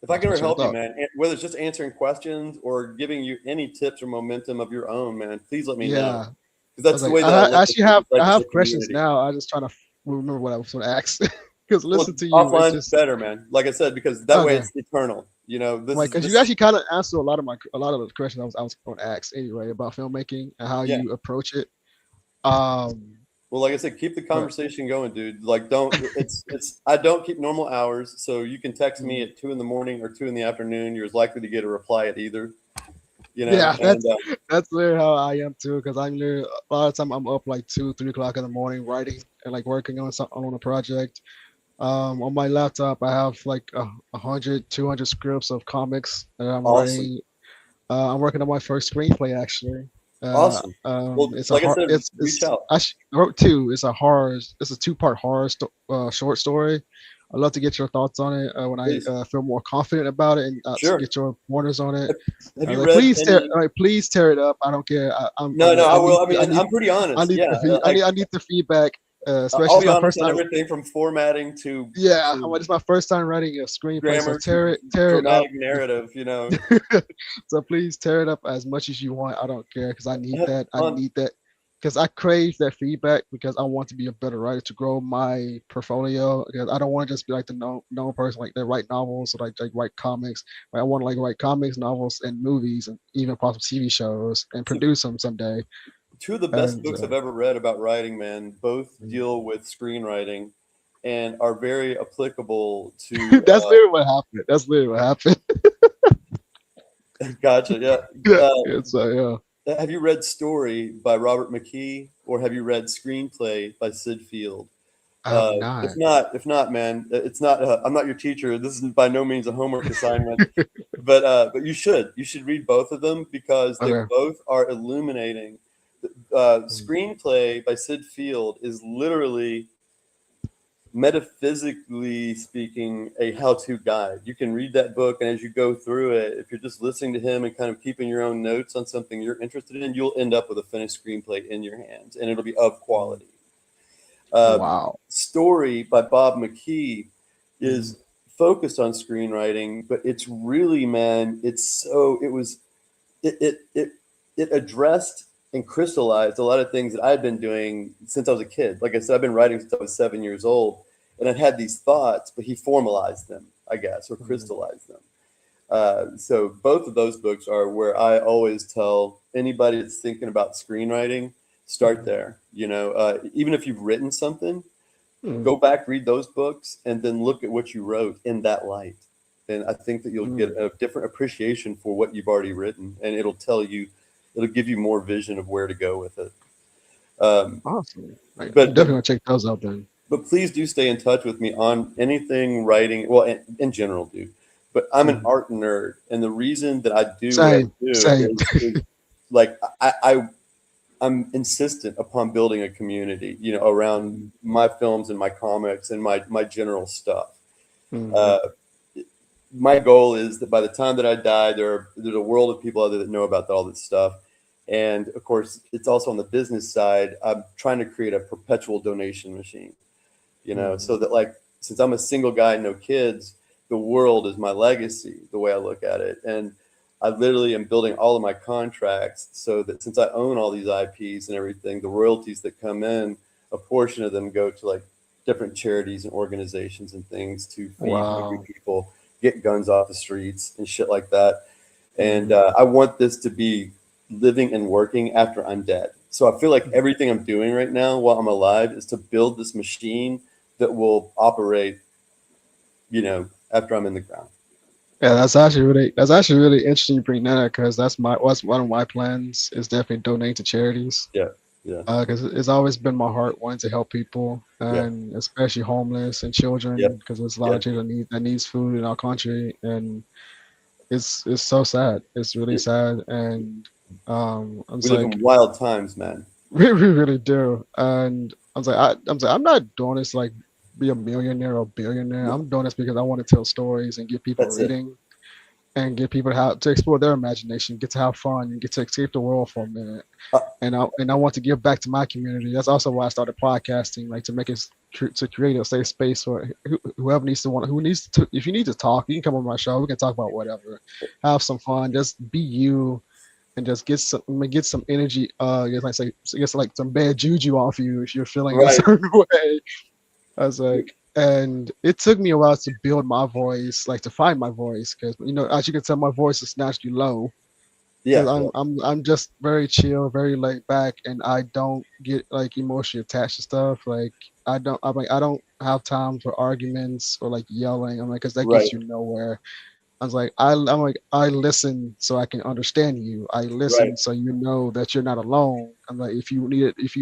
S2: can
S1: my
S2: ever
S1: train of
S2: help you,
S1: thought.
S2: man, whether it's just answering questions or giving you any tips or momentum of your own, man, please let me know.
S1: Yeah.
S2: Because
S1: I
S2: that's
S1: was
S2: the
S1: like,
S2: way that I look at
S1: actually
S2: it, like
S1: I
S2: as a
S1: have questions
S2: community.
S1: now. I just trying to remember what I was going to ask. Because listen
S2: Well,
S1: to you, it's
S2: offline's
S1: just
S2: better, man. Like I said, because that way
S1: okay.
S2: it's eternal. This
S1: Like,
S2: is
S1: because you
S2: this.
S1: actually kind of answered a lot of the questions I was going to ask anyway about filmmaking and how
S2: Yeah.
S1: you approach it. Um,
S2: Well, like I said, keep the
S1: but
S2: conversation going, dude. Like, don't. It's. I don't keep normal hours, so you can text me
S1: mm,
S2: at 2 in the morning or 2 in the afternoon. You're as likely to get a reply at either.
S1: yeah,
S2: And
S1: that's literally how I am too. Because I'm literally a lot of time I'm up like 2, 3 o'clock in the morning writing and like working on something on a project. On my laptop, I have like 100, 200 scripts of comics that I'm
S2: awesome,
S1: writing. I'm working on my first screenplay actually.
S2: awesome. Well,
S1: It's a
S2: like I
S1: hard.
S2: said, reach out,
S1: I wrote two. It's a horror. It's a two-part horror short story. I'd love to get your thoughts on it when I
S2: please.
S1: feel more confident about it and
S2: Sure.
S1: get your pointers on it.
S2: Have, have you
S1: Like
S2: read any?
S1: please tear it up. I don't care.
S2: No, no, I will. I mean,
S1: I
S2: and
S1: need
S2: I'm pretty honest. Yeah, like
S1: I need the feedback. Especially
S2: I'll
S1: it's
S2: be
S1: my
S2: honest
S1: first
S2: on
S1: time.
S2: everything from formatting to
S1: Yeah,
S2: to
S1: it's my first time writing a screenplay. So
S2: grammar to
S1: tear it up.
S2: dramatic narrative.
S1: So please tear it up as much as you want. I don't care because I need
S2: Have
S1: that. I
S2: fun.
S1: need that because I crave that feedback because I want to be a better writer to grow my portfolio. Because I don't want to just be like the known person like that write novels or like write comics. Like, I want to like write comics, novels, and movies, and even possible TV shows and
S2: So
S1: produce them someday.
S2: two of the best
S1: And
S2: books I've ever read about writing, man, both deal with screenwriting and are very applicable to.
S1: that's literally what happened. That's literally what happened.
S2: Gotcha. Yeah.
S1: Yeah,
S2: Uh,
S1: it's yeah.
S2: have you read Story by Robert McKee, or have you read Screenplay by Sid Field?
S1: I have
S2: If
S1: not.
S2: not, if not, man, it's not. I'm not your teacher. This is by no means a homework assignment, but you should. You should read both of them because they
S1: Okay.
S2: both are illuminating. Screenplay by Sid Field is literally metaphysically speaking, a how-to guide. You can read that book, and as you go through it, if you're just listening to him and kind of keeping your own notes on something you're interested in, you'll end up with a finished screenplay in your hands, and it'll be of
S1: Mm.
S2: quality. Uh,
S1: Wow.
S2: Story by Bob McKee
S1: Mm.
S2: is focused on screenwriting, but it's really, man, it it it, it addressed and crystallized a lot of things that I'd been doing since I was a kid. Like I said, I've been writing since I was 7 years old, and I'd had these thoughts, but he formalized them, I guess, or
S1: Mm.
S2: crystallized them. So both of those books are where I always tell anybody that's thinking about screenwriting, start
S1: Mm.
S2: there. Even if you've written something,
S1: Mm.
S2: go back, read those books, and then look at what you wrote in that light. And I think that you'll get
S1: Mm.
S2: a different appreciation for what you've already written, and it'll give you more vision of where to go with it. Um,
S1: Awesome. Like, I'm
S2: but
S1: definitely
S2: but
S1: gonna check those out then.
S2: but please do stay in touch with me on anything writing. Well, in general, dude. But I'm an
S1: Mm.
S2: art nerd, and the reason that I do what I
S1: Same.
S2: do
S1: Same.
S2: is like I'm insistent upon building a community, around
S1: Mm.
S2: my films and my comics and my general stuff.
S1: Mm.
S2: Uh, my goal is that by the time that I die, there's a world of people out there that know about all this stuff. And of course, it's also on the business side. I'm trying to create a perpetual donation machine,
S1: Mm.
S2: so that, like, since I'm a single guy, no kids, the world is my legacy, the way I look at it. And I literally am building all of my contracts so that since I own all these IPs and everything, the royalties that come in, a portion of them go to like different charities and organizations and things to feed hungry
S1: Wow.
S2: people, get guns off the streets and shit like that. And
S1: Mm.
S2: I want this to be living and working after I'm dead. So I feel like everything I'm doing right now while I'm alive is to build this machine that will operate, after I'm in the ground.
S1: Yeah, that's actually really interesting you bring that up because that's one of my plans is definitely donate to charities.
S2: Yeah, yeah,
S1: Because it's always been my heart wanting to help people
S2: yeah,
S1: and especially homeless and
S2: yeah,
S1: children because there's a lot
S2: yeah.
S1: of children that needs food in our country and it's so sad. It's really
S2: It,
S1: sad and I
S2: we
S1: was
S2: live
S1: like
S2: in wild times, man.
S1: we really do and I'm not doing this like be a millionaire or billionaire.
S2: No,
S1: I'm doing this because I want to tell stories and get people
S2: that's it.
S1: reading and get people how to explore their imagination, get to have fun, and get to escape the world for a minute.
S2: Uh,
S1: And I want to give back to my community. That's also why I started podcasting, like to make it to create a safe space for whoever needs to want who needs to. If you need to talk, you can come on my show. We can talk about whatever, have some fun, just be you, and just get some energy. Get like say get like some bad juju off you if you're feeling a
S2: right.
S1: certain way. I was like, and it took me a while to build my voice, like to find my voice, because as you can tell, my voice is naturally low. Because
S2: Yeah, yeah,
S1: I'm just very chill, very laid back, and I don't get like emotionally attached to stuff. Like I don't have time for arguments or like yelling. I'm like, because that
S2: right,
S1: gets you nowhere. I'm like I listen so I can understand you. I
S2: right.
S1: listen so you know that you're not alone. I'm like if you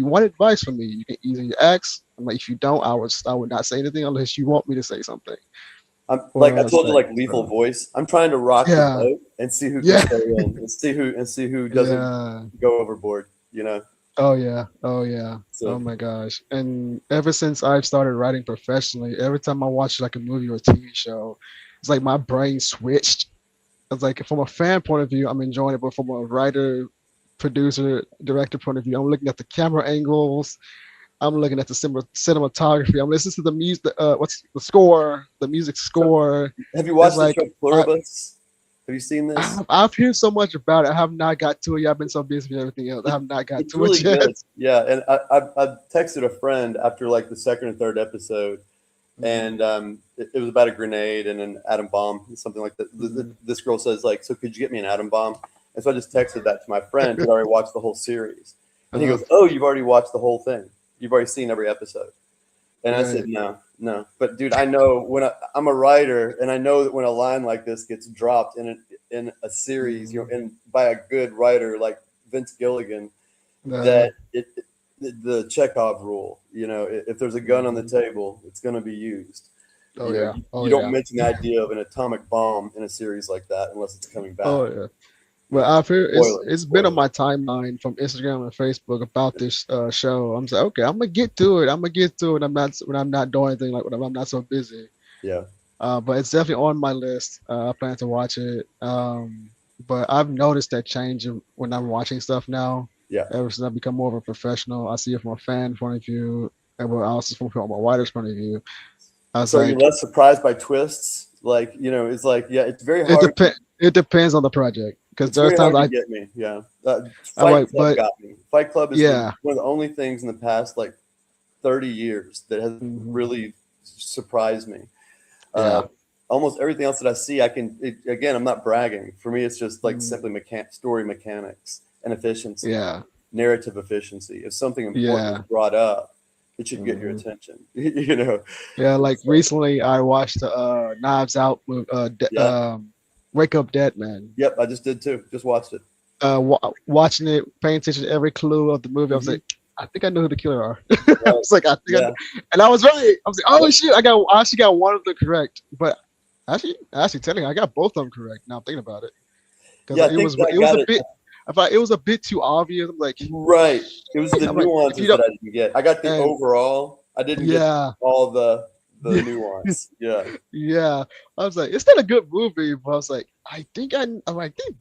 S1: want advice from me, you can easily ask. I'm like if you don't, I would not say anything unless you want me to say something.
S2: I'm
S1: Or
S2: like I
S1: else
S2: told you,
S1: like
S2: like lethal
S1: so,
S2: voice. I'm trying to rock the
S1: yeah,
S2: boat and see who can
S1: yeah,
S2: stay in, and see who doesn't
S1: yeah.
S2: go overboard. You know.
S1: Oh yeah, oh yeah.
S2: So
S1: Oh my gosh. And ever since I've started writing professionally, every time I watch like a movie or a TV show, it's like my brain switched. It's like from a fan point of view, I'm enjoying it, but from a writer, producer, director point of view, I'm looking at the camera angles. I'm looking at the cinematography. I'm listening to the music. What's the score? The music
S2: so
S1: score.
S2: have you
S1: It's
S2: watched the
S1: like
S2: show Pluribus? Have you seen this?
S1: I've heard so much about it. I have not got to it yet. I've been so busy with everything else. I
S2: It,
S1: have not got
S2: it's
S1: to it
S2: really
S1: yet.
S2: good. Yeah, and I texted a friend after like the second or third episode,
S1: Mm,
S2: and it was about a grenade and an atom bomb, something like that.
S1: mm,
S2: This girl says like, "So could you get me an atom bomb?" And so I just texted that to my friend who already watched the whole series, and he
S1: uh,
S2: goes, "Oh, you've already watched the whole thing. You've already seen every episode." And I said,
S1: right.
S2: "No, no." But dude, I know I'm a writer, and I know that when a line like this gets dropped in a series,
S1: Mm,
S2: and by a good writer like Vince Gilligan,
S1: uh,
S2: that the Chekhov rule. If there's a gun on the
S1: mhm.
S2: table, it's going to be used.
S1: Oh yeah.
S2: You
S1: Oh
S2: don't
S1: yeah.
S2: mention the idea of an atomic bomb in a series like that unless it's coming
S1: Oh
S2: back.
S1: yeah. But I've heard
S2: Spoiler,
S1: it's been on
S2: spoiler.
S1: my timeline from Instagram and Facebook about this show. I'm like, okay, I'm gonna get to it. I'm gonna get to it. When I'm not doing anything, like when I'm not so busy.
S2: Yeah.
S1: But it's definitely on my list. I plan to watch it. But I've noticed that change when I'm watching stuff now.
S2: Yeah.
S1: Ever since I become more of a professional, I see it from a fan point of view, and also from a writer's point of view. I was
S2: So are you
S1: like,
S2: less surprised by twists? Like, it's like, yeah, it's very
S1: it
S2: hard.
S1: depends. It depends on the project because
S2: It's
S1: there's
S2: very
S1: times
S2: hard to get me. Yeah.
S1: I'm
S2: Fight
S1: like,
S2: Club
S1: but
S2: got me. Fight Club is
S1: yeah,
S2: one of the only things in the past like 30 years that has
S1: hmm
S2: really surprised me. Uh,
S1: yeah,
S2: Almost everything else that I see, again, I'm not bragging. For me, it's just like
S1: mm,
S2: simply story mechanics and efficiency,
S1: yeah,
S2: narrative efficiency. If something important is
S1: yeah.
S2: brought up, it should get your
S1: hmm
S2: attention. you know.
S1: Yeah, like
S2: So,
S1: recently I watched the Knives Out
S2: yeah.
S1: Wake Up Dead Man.
S2: Yep. I just did too. Just watched it.
S1: Watching it, paying attention to every clue of the movie, I was
S2: Hmm.
S1: like, I think I know who the killer are. I
S2: Right.
S1: was like, I think
S2: Yeah.
S1: and I was right. I was like, oh
S2: Yep.
S1: shit, I actually got one of them correct, but actually telling you, I got both of them correct. Now I'm thinking about it because
S2: Yeah. I think
S1: it
S2: that
S1: was
S2: got
S1: a
S2: it.
S1: bit. I thought it was a bit too obvious. I'm like,
S2: Right. It was the
S1: I'm like, if you
S2: nuances that
S1: don't,
S2: I didn't get. I got the
S1: and
S2: overall. I didn't get
S1: yeah,
S2: all the
S1: yeah.
S2: nuance. Yeah.
S1: Yeah, I was like, it's not a good movie, but I was like, I think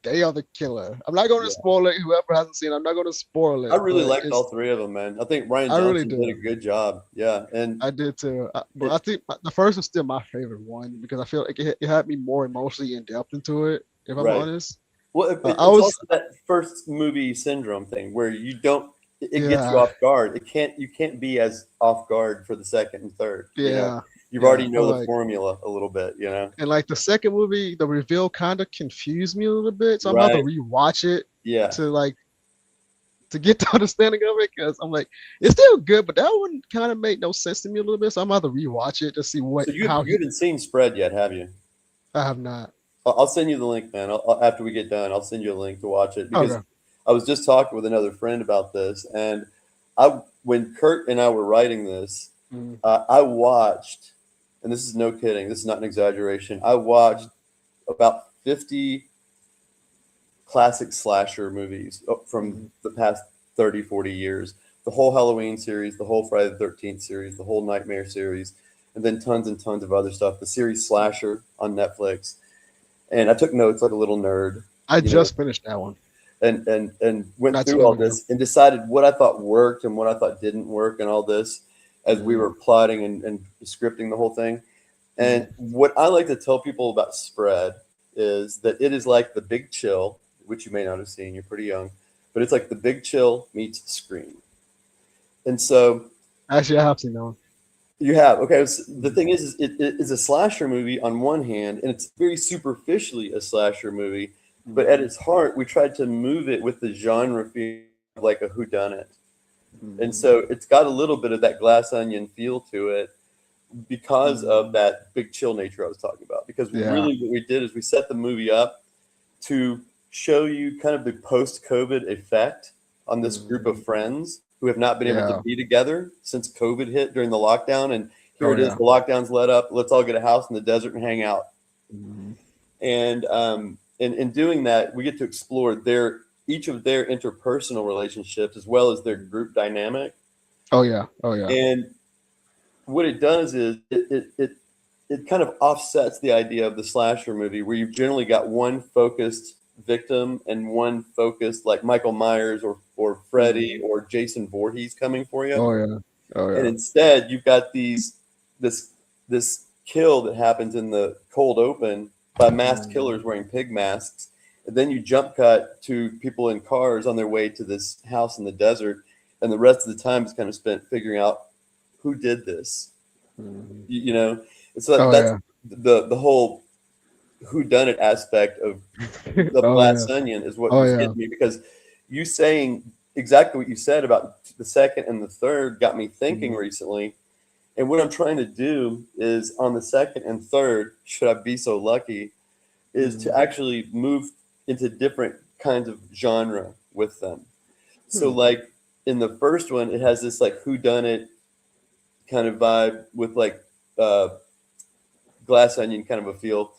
S1: they are the killer. I'm not going to
S2: Yeah.
S1: spoil it. Whoever hasn't seen, it, I'm not going to spoil
S2: I
S1: it,
S2: really
S1: but
S2: liked all
S1: it's,
S2: three of them, man. I think Ryan
S1: I really
S2: Johnson did a
S1: do.
S2: good job. Yeah. And
S1: I did too. But I
S2: it,
S1: think the first is still my favorite one because I feel like it had me more emotionally in depth into it. If I'm
S2: right.
S1: honest,
S2: Well,
S1: I
S2: it's
S1: was,
S2: also that first movie syndrome thing where you don't, it gets you
S1: yeah,
S2: off guard. You can't be as off guard for the second and third.
S1: yeah,
S2: You've
S1: yeah.
S2: already
S1: I
S2: know the
S1: like,
S2: formula a little bit,
S1: and like the second movie, the reveal kind of confused me a little bit, so I'm about to
S2: Right.
S1: rewatch it
S2: Yeah.
S1: to like to get the understanding of it because I'm like, it's still good, but that one kind of made no sense to me a little bit. So I'm about to rewatch it to see
S2: So
S1: how
S2: you
S1: he.
S2: haven't seen Spread yet, have you?
S1: I have not.
S2: I'll send you the link, man. After we get done, I'll send you a link to watch it because
S1: Okay.
S2: I was just talking with another friend about this, and when Kurt and I were writing this,
S1: Mm,
S2: I watched, and this is no kidding, this is not an exaggeration. I watched about 50 classic slasher movies from
S1: mm,
S2: the past 30, 40 years. The whole Halloween series, the whole Friday the 13th series, the whole Nightmare series, and then tons and tons of other stuff. The series Slasher on Netflix. And I took notes like a little nerd,
S1: I
S2: you know,
S1: just finished that one
S2: and went
S1: not too
S2: through
S1: long
S2: all
S1: ago.
S2: this and decided what I thought worked and what I thought didn't work and all this as we
S1: Mm,
S2: were plotting and scripting the whole thing. And
S1: mm,
S2: what I like to tell people about Spread is that it is like the Big Chill, which you may not have seen, you're pretty young, but it's like the Big Chill meets Scream. And so
S1: actually, I have seen that one.
S2: you have, okay, so the
S1: Mm,
S2: thing is it is a slasher movie on one hand, and it's very superficially a slasher movie, but at
S1: mm,
S2: its heart, we tried to move it with the genre feel of like a whodunit. And
S1: mm,
S2: so it's got a little bit of that glass onion feel to it because of
S1: mm.
S2: that big chill nature I was talking about. Because
S1: Yeah.
S2: really, what we did is we set the movie up to show you kind of the post COVID effect on this group of
S1: Mm,
S2: friends who have not been able to
S1: yeah.
S2: be together since COVID hit during the lockdown. And here
S1: Oh
S2: it is,
S1: yeah.
S2: the lockdown's let up. Let's all get a house in the desert and hang out.
S1: Mm,
S2: And in doing that, we get to explore each of their interpersonal relationships as well as their group dynamic.
S1: oh yeah. Oh yeah.
S2: And what it does is it kind of offsets the idea of the slasher movie where you've generally got one focused victim and one focused like Michael Myers or Freddy
S1: Mm,
S2: or Jason Voorhees coming for you.
S1: oh yeah. Oh
S2: And
S1: yeah.
S2: instead you've got this this kill that happens in the cold open by masked
S1: Mm,
S2: killers wearing pig masks. And then you jump cut to people in cars on their way to this house in the desert. And the rest of the time is kind of spent figuring out who did this.
S1: mm.
S2: You know, so
S1: Oh
S2: that's
S1: yeah.
S2: the whole who done it aspect of
S1: Oh
S2: Glass
S1: yeah.
S2: Onion is what
S1: Oh
S2: was
S1: yeah.
S2: getting me because you saying exactly what you said about the second and the third got me thinking
S1: Mm,
S2: recently. And what I'm trying to do is on the second and third, should I be so lucky, is to
S1: mm,
S2: actually move into different kinds of genre with them. So
S1: hmm,
S2: like in the first one, it has this like who done it kind of vibe with like uh, Glass Onion kind of a feel.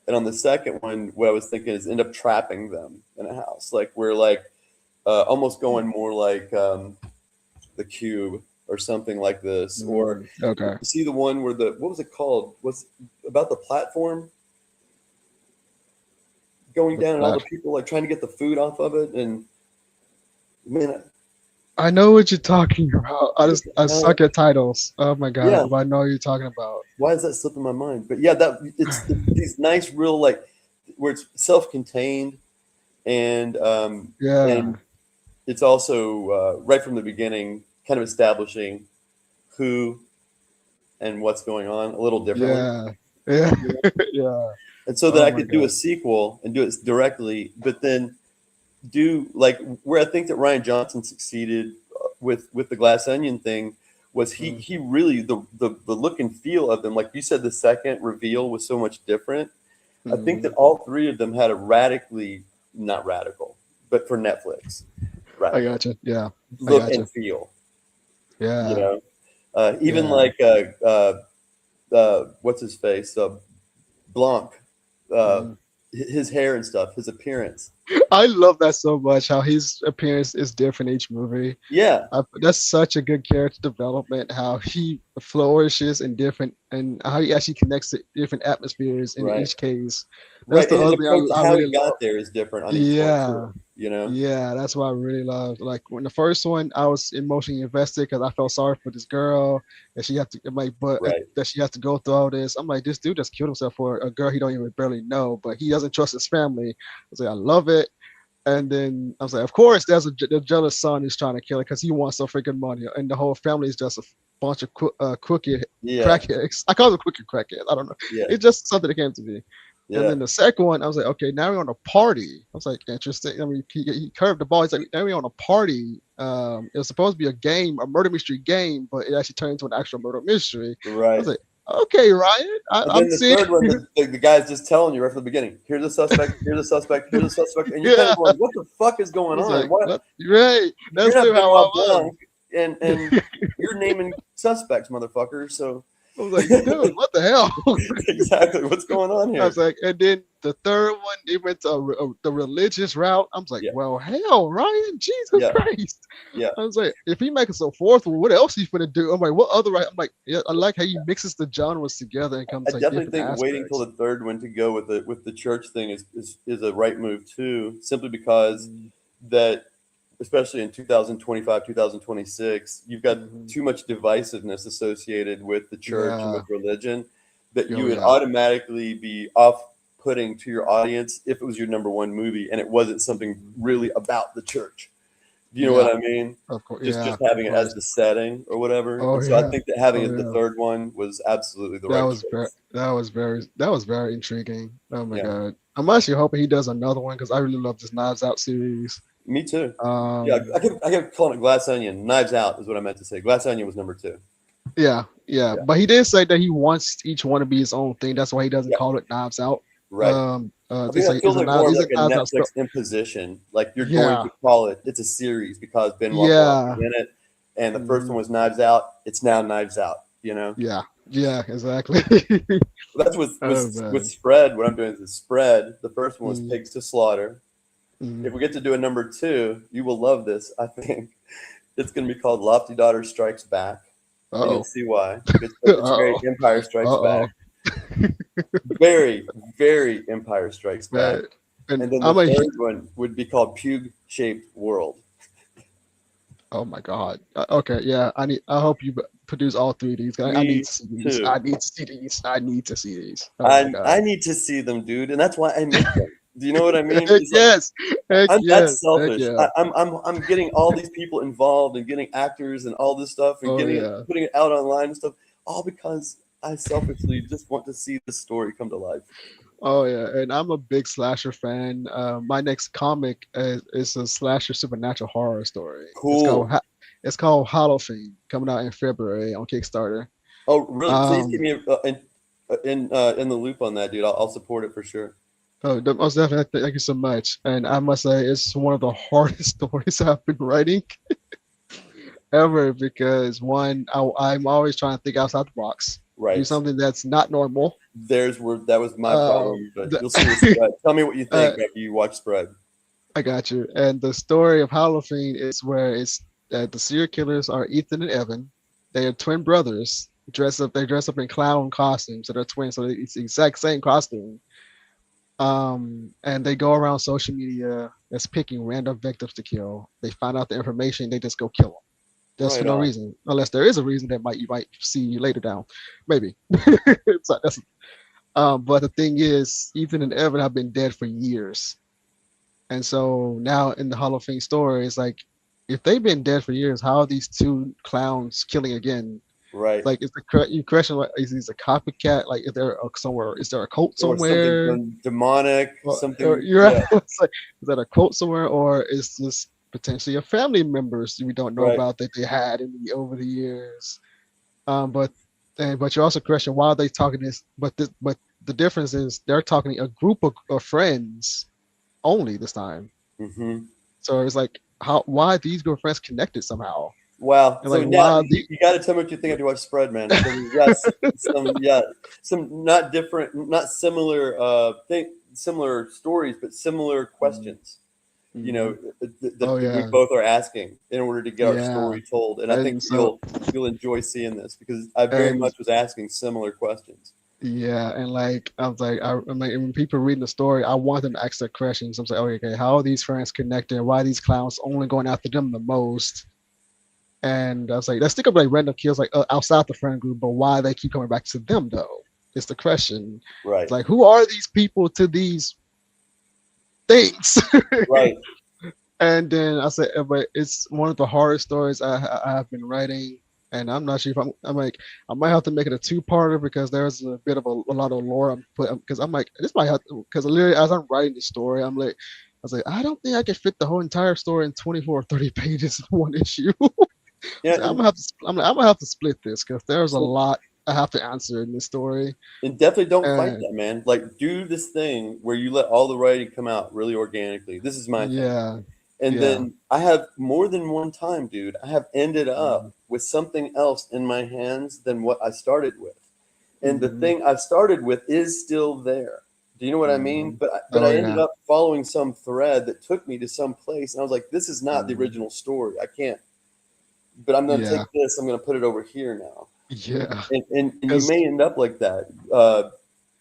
S2: And on the second one, what I was thinking is end up trapping them in a house, like we're like almost going more like the Cube or something like this. Or
S1: Okay.
S2: you see the one where the what was it called? Was about the platform going
S1: The
S2: down and all the
S1: platform.
S2: people like trying to get the food off of it. And man,
S1: I know what you're talking about. I
S2: uh,
S1: suck at titles. Oh my
S2: yeah,
S1: god, but I know what you're talking about.
S2: why is that slipping my mind? But yeah, that it's these nice, real like where it's self-contained and
S1: Yeah,
S2: and it's also right from the beginning, kind of establishing who and what's going on a little differently.
S1: yeah, yeah,
S2: You know?
S1: yeah.
S2: And so that
S1: Oh
S2: I
S1: my
S2: could do a
S1: god.
S2: sequel and do it directly, but then do like where I think that Ryan Johnson succeeded with the Glass Onion thing was
S1: Mm,
S2: he really the look and feel of them, like you said, the second reveal was so much different. I think that
S1: mm.
S2: all three of them had a radically not radical, but for Netflix,
S1: I
S2: radical
S1: gotcha. Yeah, I
S2: look
S1: gotcha.
S2: and feel. You
S1: Yeah,
S2: know, even
S1: yeah.
S2: like what's his face, Blanc, uh,
S1: Mm.
S2: his hair and stuff, his appearance.
S1: I love that so much. How his appearance is different each movie.
S2: Yeah,
S1: That's such a good character development. How he flourishes in different, and how he actually connects to different atmospheres in
S2: right,
S1: each case. That's
S2: right,
S1: the
S2: and his
S1: other thing
S2: approach to
S1: I
S2: how
S1: really
S2: he
S1: love.
S2: got there is different on each one too.
S1: Yeah,
S2: You know,
S1: yeah, that's what I really loved. Like when the first one, I was emotionally invested because I felt sorry for this girl and she had to like, but
S2: right,
S1: that she has to go through all this. I'm like, this dude just killed himself for a girl he don't even barely know, but he doesn't trust his family. I was like, I love it. And then I was like, of course, the jealous son who's trying to kill it because he wants so freaking money, and the whole family is just a bunch of crooked
S2: yeah,
S1: crackheads. I call them crooked crackheads. I don't know.
S2: yeah,
S1: It's just something that came to me. And
S2: yeah,
S1: then the second one, I was like, okay, now we're on a party. I was like, interesting. I mean, he curved the ball. He's like, now we're on a party. It was supposed to be a game, a murder mystery game, but it actually turned into an actual murder mystery. I
S2: right.
S1: was like, okay, Ryan,
S2: And
S1: I'm
S2: then the
S1: seeing.
S2: third one, the guy's just telling you right from the beginning, here's a suspect, here's a suspect, here's a suspect, and you're kind
S1: Yeah,
S2: of going, what the fuck is
S1: I
S2: going
S1: was
S2: on?
S1: like,
S2: What?
S1: what? Right.
S2: You're
S1: That's
S2: not
S1: literally how
S2: Benoit
S1: I
S2: Blanc, and
S1: was.
S2: you're naming suspects, motherfucker. So
S1: I was like, dude, what the hell?
S2: exactly, what's going on
S1: I was
S2: here?
S1: like, and then the third one, they went to the religious route. I was like,
S2: Yeah,
S1: well, hell, Ryan, Jesus
S2: yeah,
S1: Christ.
S2: yeah.
S1: I was like, if he makes a fourth one, what else he's gonna do? I'm like, what other? I'm like, yeah, I like how he mixes the genres together and
S2: I
S1: comes like
S2: definitely
S1: different
S2: think waiting till
S1: aspects.
S2: the third one to go with the church thing is a right move too, simply because
S1: Mm-hmm.
S2: that especially in 2025, 2026, you've got
S1: Mm-hmm.
S2: too much divisiveness associated with the church and with
S1: Yeah.
S2: religion that you
S1: Oh
S2: would
S1: yeah.
S2: automatically be off putting to your audience if it was your number one movie and it wasn't something
S1: Mm-hmm.
S2: really about the church. Do you know
S1: Yeah.
S2: what I mean?
S1: Of course.
S2: Just
S1: Yeah.
S2: having
S1: Of
S2: it as
S1: course.
S2: the setting or whatever.
S1: Oh
S2: And so I
S1: yeah.
S2: think that having
S1: Oh
S2: it the
S1: yeah.
S2: third one was absolutely the right choice.
S1: That was very intriguing. Oh my
S2: Yeah.
S1: god. I'm actually hoping he does another one because I really love this Knives Out series.
S2: Me too. Yeah,
S1: Um,
S2: I kept calling it Glass Onion. Knives Out is what I meant to say. Glass Onion was number two.
S1: yeah, yeah,
S2: Yeah,
S1: but he did say that he wants each one to be his own thing. That's why he doesn't
S2: yeah,
S1: call it Knives Out.
S2: right. I think
S1: It's
S2: that
S1: like is
S2: feels
S1: a
S2: like
S1: knives.
S2: more of
S1: Is
S2: like
S1: it
S2: a
S1: Knives Out
S2: Netflix
S1: spell?
S2: imposition. Like you're going
S1: Yeah,
S2: to call it. It's a series because Benoit Blanc is
S1: yeah,
S2: in it, and the first one
S1: mhm,
S2: was Knives Out. It's now Knives Out. You know,
S1: yeah, yeah, exactly.
S2: that's with
S1: Oh
S2: with
S1: man.
S2: spread. What I'm doing is spread. The first one was
S1: Mm,
S2: Pigs to Slaughter. If
S1: mm.
S2: we get to do a number two, you will love this. I think it's going to be called Lofty Daughter Strikes Back, and you'll
S1: Uh-oh.
S2: see why. It's very
S1: Uh-oh.
S2: Empire Strikes Back.
S1: Uh-oh.
S2: Very, very Empire Strikes Back.
S1: Man. And
S2: And then the
S1: I'm a
S2: third one would be called Pug Shaped World.
S1: oh my god. Okay, yeah. I hope you produce all three of these. I need
S2: Me
S1: to see these.
S2: too.
S1: I need to see these. I need to see these. Oh my
S2: I
S1: god.
S2: need to see them, dude, and that's why I make them. Do you know what I mean?
S1: Heck
S2: It's like
S1: yes. Heck
S2: I'm that
S1: yes. Heck
S2: selfish.
S1: yeah.
S2: I'm getting all these people involved and getting actors and all this stuff and
S1: Oh
S2: getting it
S1: yeah.
S2: putting it out online and stuff, all because I selfishly just want to see this story come to life.
S1: Oh yeah. And I'm a big slasher fan. My next comic is a slasher supernatural horror story.
S2: Cool.
S1: It's called Halloween, coming out in February on Kickstarter.
S2: Oh, really? Please keep
S1: Um,
S2: me in the loop on that, dude. I'll support it for sure.
S1: most definitely, thank you so much. And I must say, it's one of the hardest stories I've been writing ever because one, I'm always trying to think outside the box. do
S2: Right.
S1: something that's not normal.
S2: There's where that was my problem, but
S1: The,
S2: you'll see the spread. Tell me what you
S1: uh,
S2: think after you watch spread.
S1: I got you. And the story of Halloween is where it's the serial killers are Ethan and Evan. They are twin brothers. Dress up. They dress up in clown costumes. So they're twins. So it's the exact same costume. And they go around social media just picking random victims to kill. They find out the information. They just go kill them. Just for
S2: Right
S1: no
S2: on.
S1: reason, unless there is a reason that might you might see later down, maybe. So but the thing is, Ethan and Evan have been dead for years. And so now in the Hall of Fame story, it's like if they've been dead for years, how are these two clowns killing again?
S2: Right.
S1: Like, is the you question like is this a copycat? Like, is there somewhere? Is there a cult
S2: Or something
S1: somewhere?
S2: demonic,
S1: Or
S2: something.
S1: you're right.
S2: Yeah.
S1: It's like, is that a quote somewhere, or is this potentially a family members we don't know
S2: Right.
S1: about that they had in over the years? But but you also question why are they talking this? But the difference is they're talking a group of friends only this time.
S2: Hmm.
S1: So it's like how why these group of friends connected somehow,
S2: Wow.
S1: and
S2: So
S1: like
S2: now
S1: why
S2: you got to tell me what you think after you watch spread, man. Because you got some, yeah, some not different, not similar, similar stories, but similar
S1: the
S2: questions. You know,
S1: oh
S2: that we
S1: yeah,
S2: both are asking in order to get our
S1: yeah,
S2: story told. And I think
S1: and so
S2: you'll enjoy seeing this because I very
S1: and
S2: much was asking similar questions.
S1: yeah, and like I was like, I'm like, when people reading the story, I want them to ask their questions. I'm like, okay, how are these friends connected? Why are these clowns only going after them the most? And I was like, let's think of like random kills like outside the friend group, but why they keep coming back to them though? Is the question. It's
S2: Right.
S1: like, who are these people to these things?
S2: Right.
S1: And then I said, but it's one of the hardest stories I have been writing, and I'm not sure if I'm like I might have to make it a two-parter because there's a bit of a lot of lore I'm put because I'm like this might have because literally as I'm writing the story I'm like I was like I don't think I can fit the whole entire story in 24 or 30 pages in one issue. I
S2: Yeah.
S1: was like, I'm gonna have to split this because there's a
S2: So
S1: lot I have to answer in this story.
S2: and definitely don't fight
S1: And
S2: that, man. Like, do this thing where you let all the writing come out really organically. This is my thing.
S1: yeah,
S2: And
S1: yeah,
S2: then I have more than one time, dude, I have ended
S1: mm-hmm,
S2: up with something else in my hands than what I started with. And the
S1: mm-hmm,
S2: thing I started with is still there. Do you know what I mean?
S1: mm-hmm.
S2: But
S1: Oh
S2: I ended
S1: yeah,
S2: up following some thread that took me to some place, and I was like, this is not the
S1: mm-hmm,
S2: original story. I can't. But I'm going to
S1: yeah,
S2: take this. I'm going to put it over here now,
S1: yeah.
S2: and you
S1: Because
S2: may end up like that.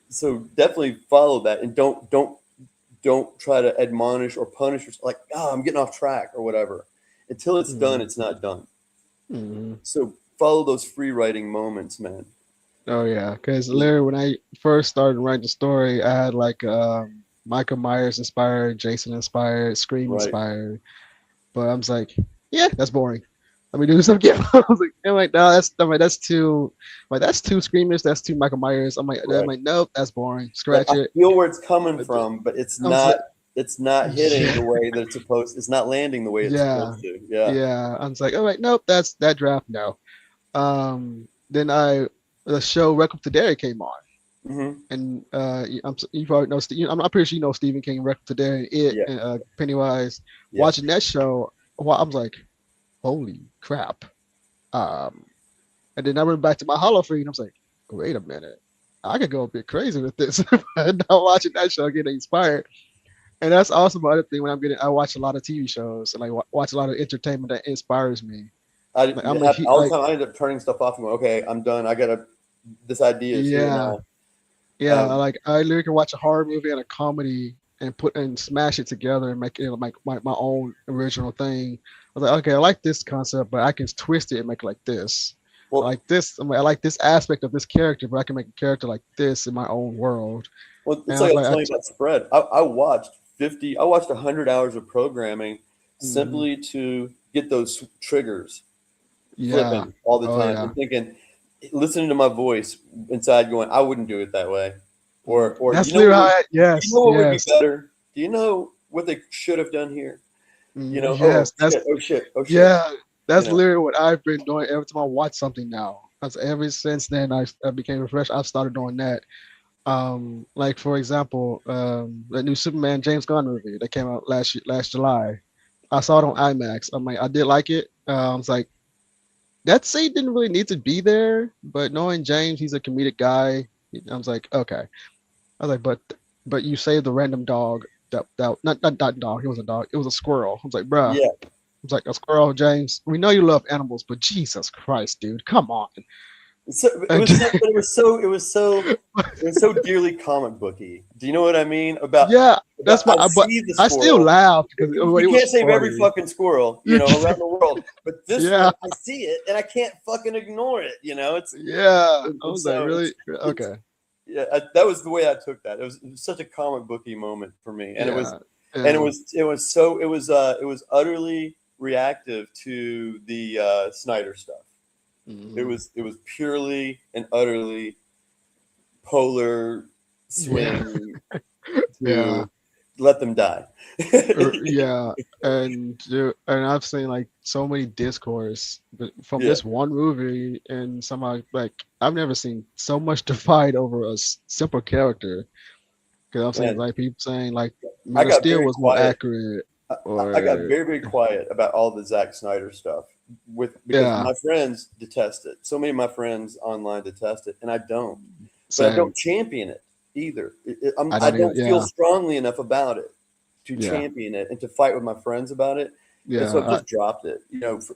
S2: So definitely follow that, and don't try to admonish or punish yourself like, oh, I'm getting off track or whatever. Until it's done,
S1: mm,
S2: it's not done.
S1: mm.
S2: So follow those free writing moments, man.
S1: Oh yeah, because literally when I first started writing the story, I had like Michael Myers inspired, Jason inspired, Scream
S2: Right.
S1: inspired, but I was like, yeah, that's boring. Let me do something else. I was like, I'm like, no, that's too Screamers, that's too Michael Myers. I'm
S2: Right.
S1: like, nope, that's boring.
S2: Like
S1: Scratch
S2: I
S1: it.
S2: feel where it's coming
S1: But
S2: from, but it's
S1: I was
S2: not
S1: like,
S2: it's not hitting
S1: yeah,
S2: the way that it's supposed. It's not landing the way it's
S1: yeah,
S2: supposed to. Yeah.
S1: yeah. I was like, all right, nope, that's that draft. No. Then the show Welcome to Derry came on.
S2: Hmm.
S1: And you probably know I'm pretty sure you know Stephen King, Record Today, It,
S2: Yeah.
S1: and Pennywise.
S2: Yeah.
S1: Watching that show, well, I was like, holy crap! Um, and then I went back to my Hollow Free, and I was like, wait a minute, I could go a bit crazy with this. And now watching that show, getting inspired, and that's also my other thing when I watch a lot of TV shows and like watch a lot of entertainment that inspires me.
S2: I
S1: Like I'm a
S2: all the
S1: like
S2: time. I end up turning stuff off and going, okay, I'm done. I gotta. This idea is here
S1: yeah,
S2: now.
S1: yeah,
S2: Um,
S1: like I literally can watch a horror movie and a comedy and put and smash it together and make it like my own original thing. I was like, okay, I like this concept, but I can twist it and make it like this. I
S2: well,
S1: like this. I like this aspect of this character, but I can make a character like this in my own world.
S2: well,
S1: And
S2: it's
S1: I
S2: like
S1: was
S2: I was
S1: like,
S2: telling you about spread. I watched 50. I watched 100 hours of programming
S1: mhm,
S2: simply to get those triggers
S1: yeah,
S2: flipping all the
S1: oh
S2: time
S1: yeah,
S2: and thinking, listening to my voice inside going, I wouldn't do it that way. Or
S1: that's literally how.
S2: you
S1: Yes,
S2: know what would be
S1: yes,
S2: better? Do you know what they should have done here? You know, oh
S1: yes.
S2: shit, oh shit, oh shit.
S1: Yeah,
S2: You
S1: that's
S2: know,
S1: literally what I've been doing every time I watch something now. That's ever since then I became refreshed. I've started doing that. Like for example, the new Superman James Gunn movie that came out last July. I saw it on IMAX. I'm like, I did like it. I was like, that scene didn't really need to be there, but knowing James, he's a comedic guy. I was like, okay. I was like, but you saved the random dog. That not dog. It was a dog. It was a squirrel. I was like, bruh. I
S2: Yeah.
S1: was like, a squirrel, James. We know you love animals, but Jesus Christ, dude, come on.
S2: So it
S1: And
S2: was so, but it was so dearly comic booky. Do you know what I mean? About
S1: yeah, that's
S2: I
S1: why. But
S2: see the
S1: I still
S2: squirrel.
S1: laughed because it
S2: You
S1: was
S2: can't save every
S1: funny.
S2: fucking squirrel, around the world. But this
S1: Yeah,
S2: one, I see it and I can't fucking ignore it.
S1: yeah. I
S2: And
S1: was like,
S2: so
S1: really?
S2: it's
S1: Okay.
S2: yeah. That was the way I took that. It was such a comic booky moment for me, and
S1: Yeah,
S2: it
S1: yeah.
S2: was it was utterly reactive to the Snyder stuff.
S1: Mhm.
S2: It was purely and utterly polar
S1: Yeah,
S2: swing
S1: yeah.
S2: to let them die.
S1: Yeah, and I've seen like so many discourse from
S2: Yeah,
S1: this one movie, and somehow like I've never seen so much divide over a simple character. Because I'm saying
S2: man,
S1: like people saying like
S2: I
S1: Man of
S2: got
S1: Steel
S2: very
S1: was more
S2: quiet.
S1: accurate,
S2: I got
S1: or
S2: very very quiet about all the Zack Snyder stuff because
S1: yeah,
S2: my friends detest it. So many of my friends online detest it, and I don't. But I
S1: same.
S2: don't champion it either.
S1: I
S2: I
S1: don't even.
S2: don't feel
S1: Yeah,
S2: strongly enough about it to
S1: yeah,
S2: champion it and to fight with my friends about it. And so
S1: yeah,
S2: I've just dropped it,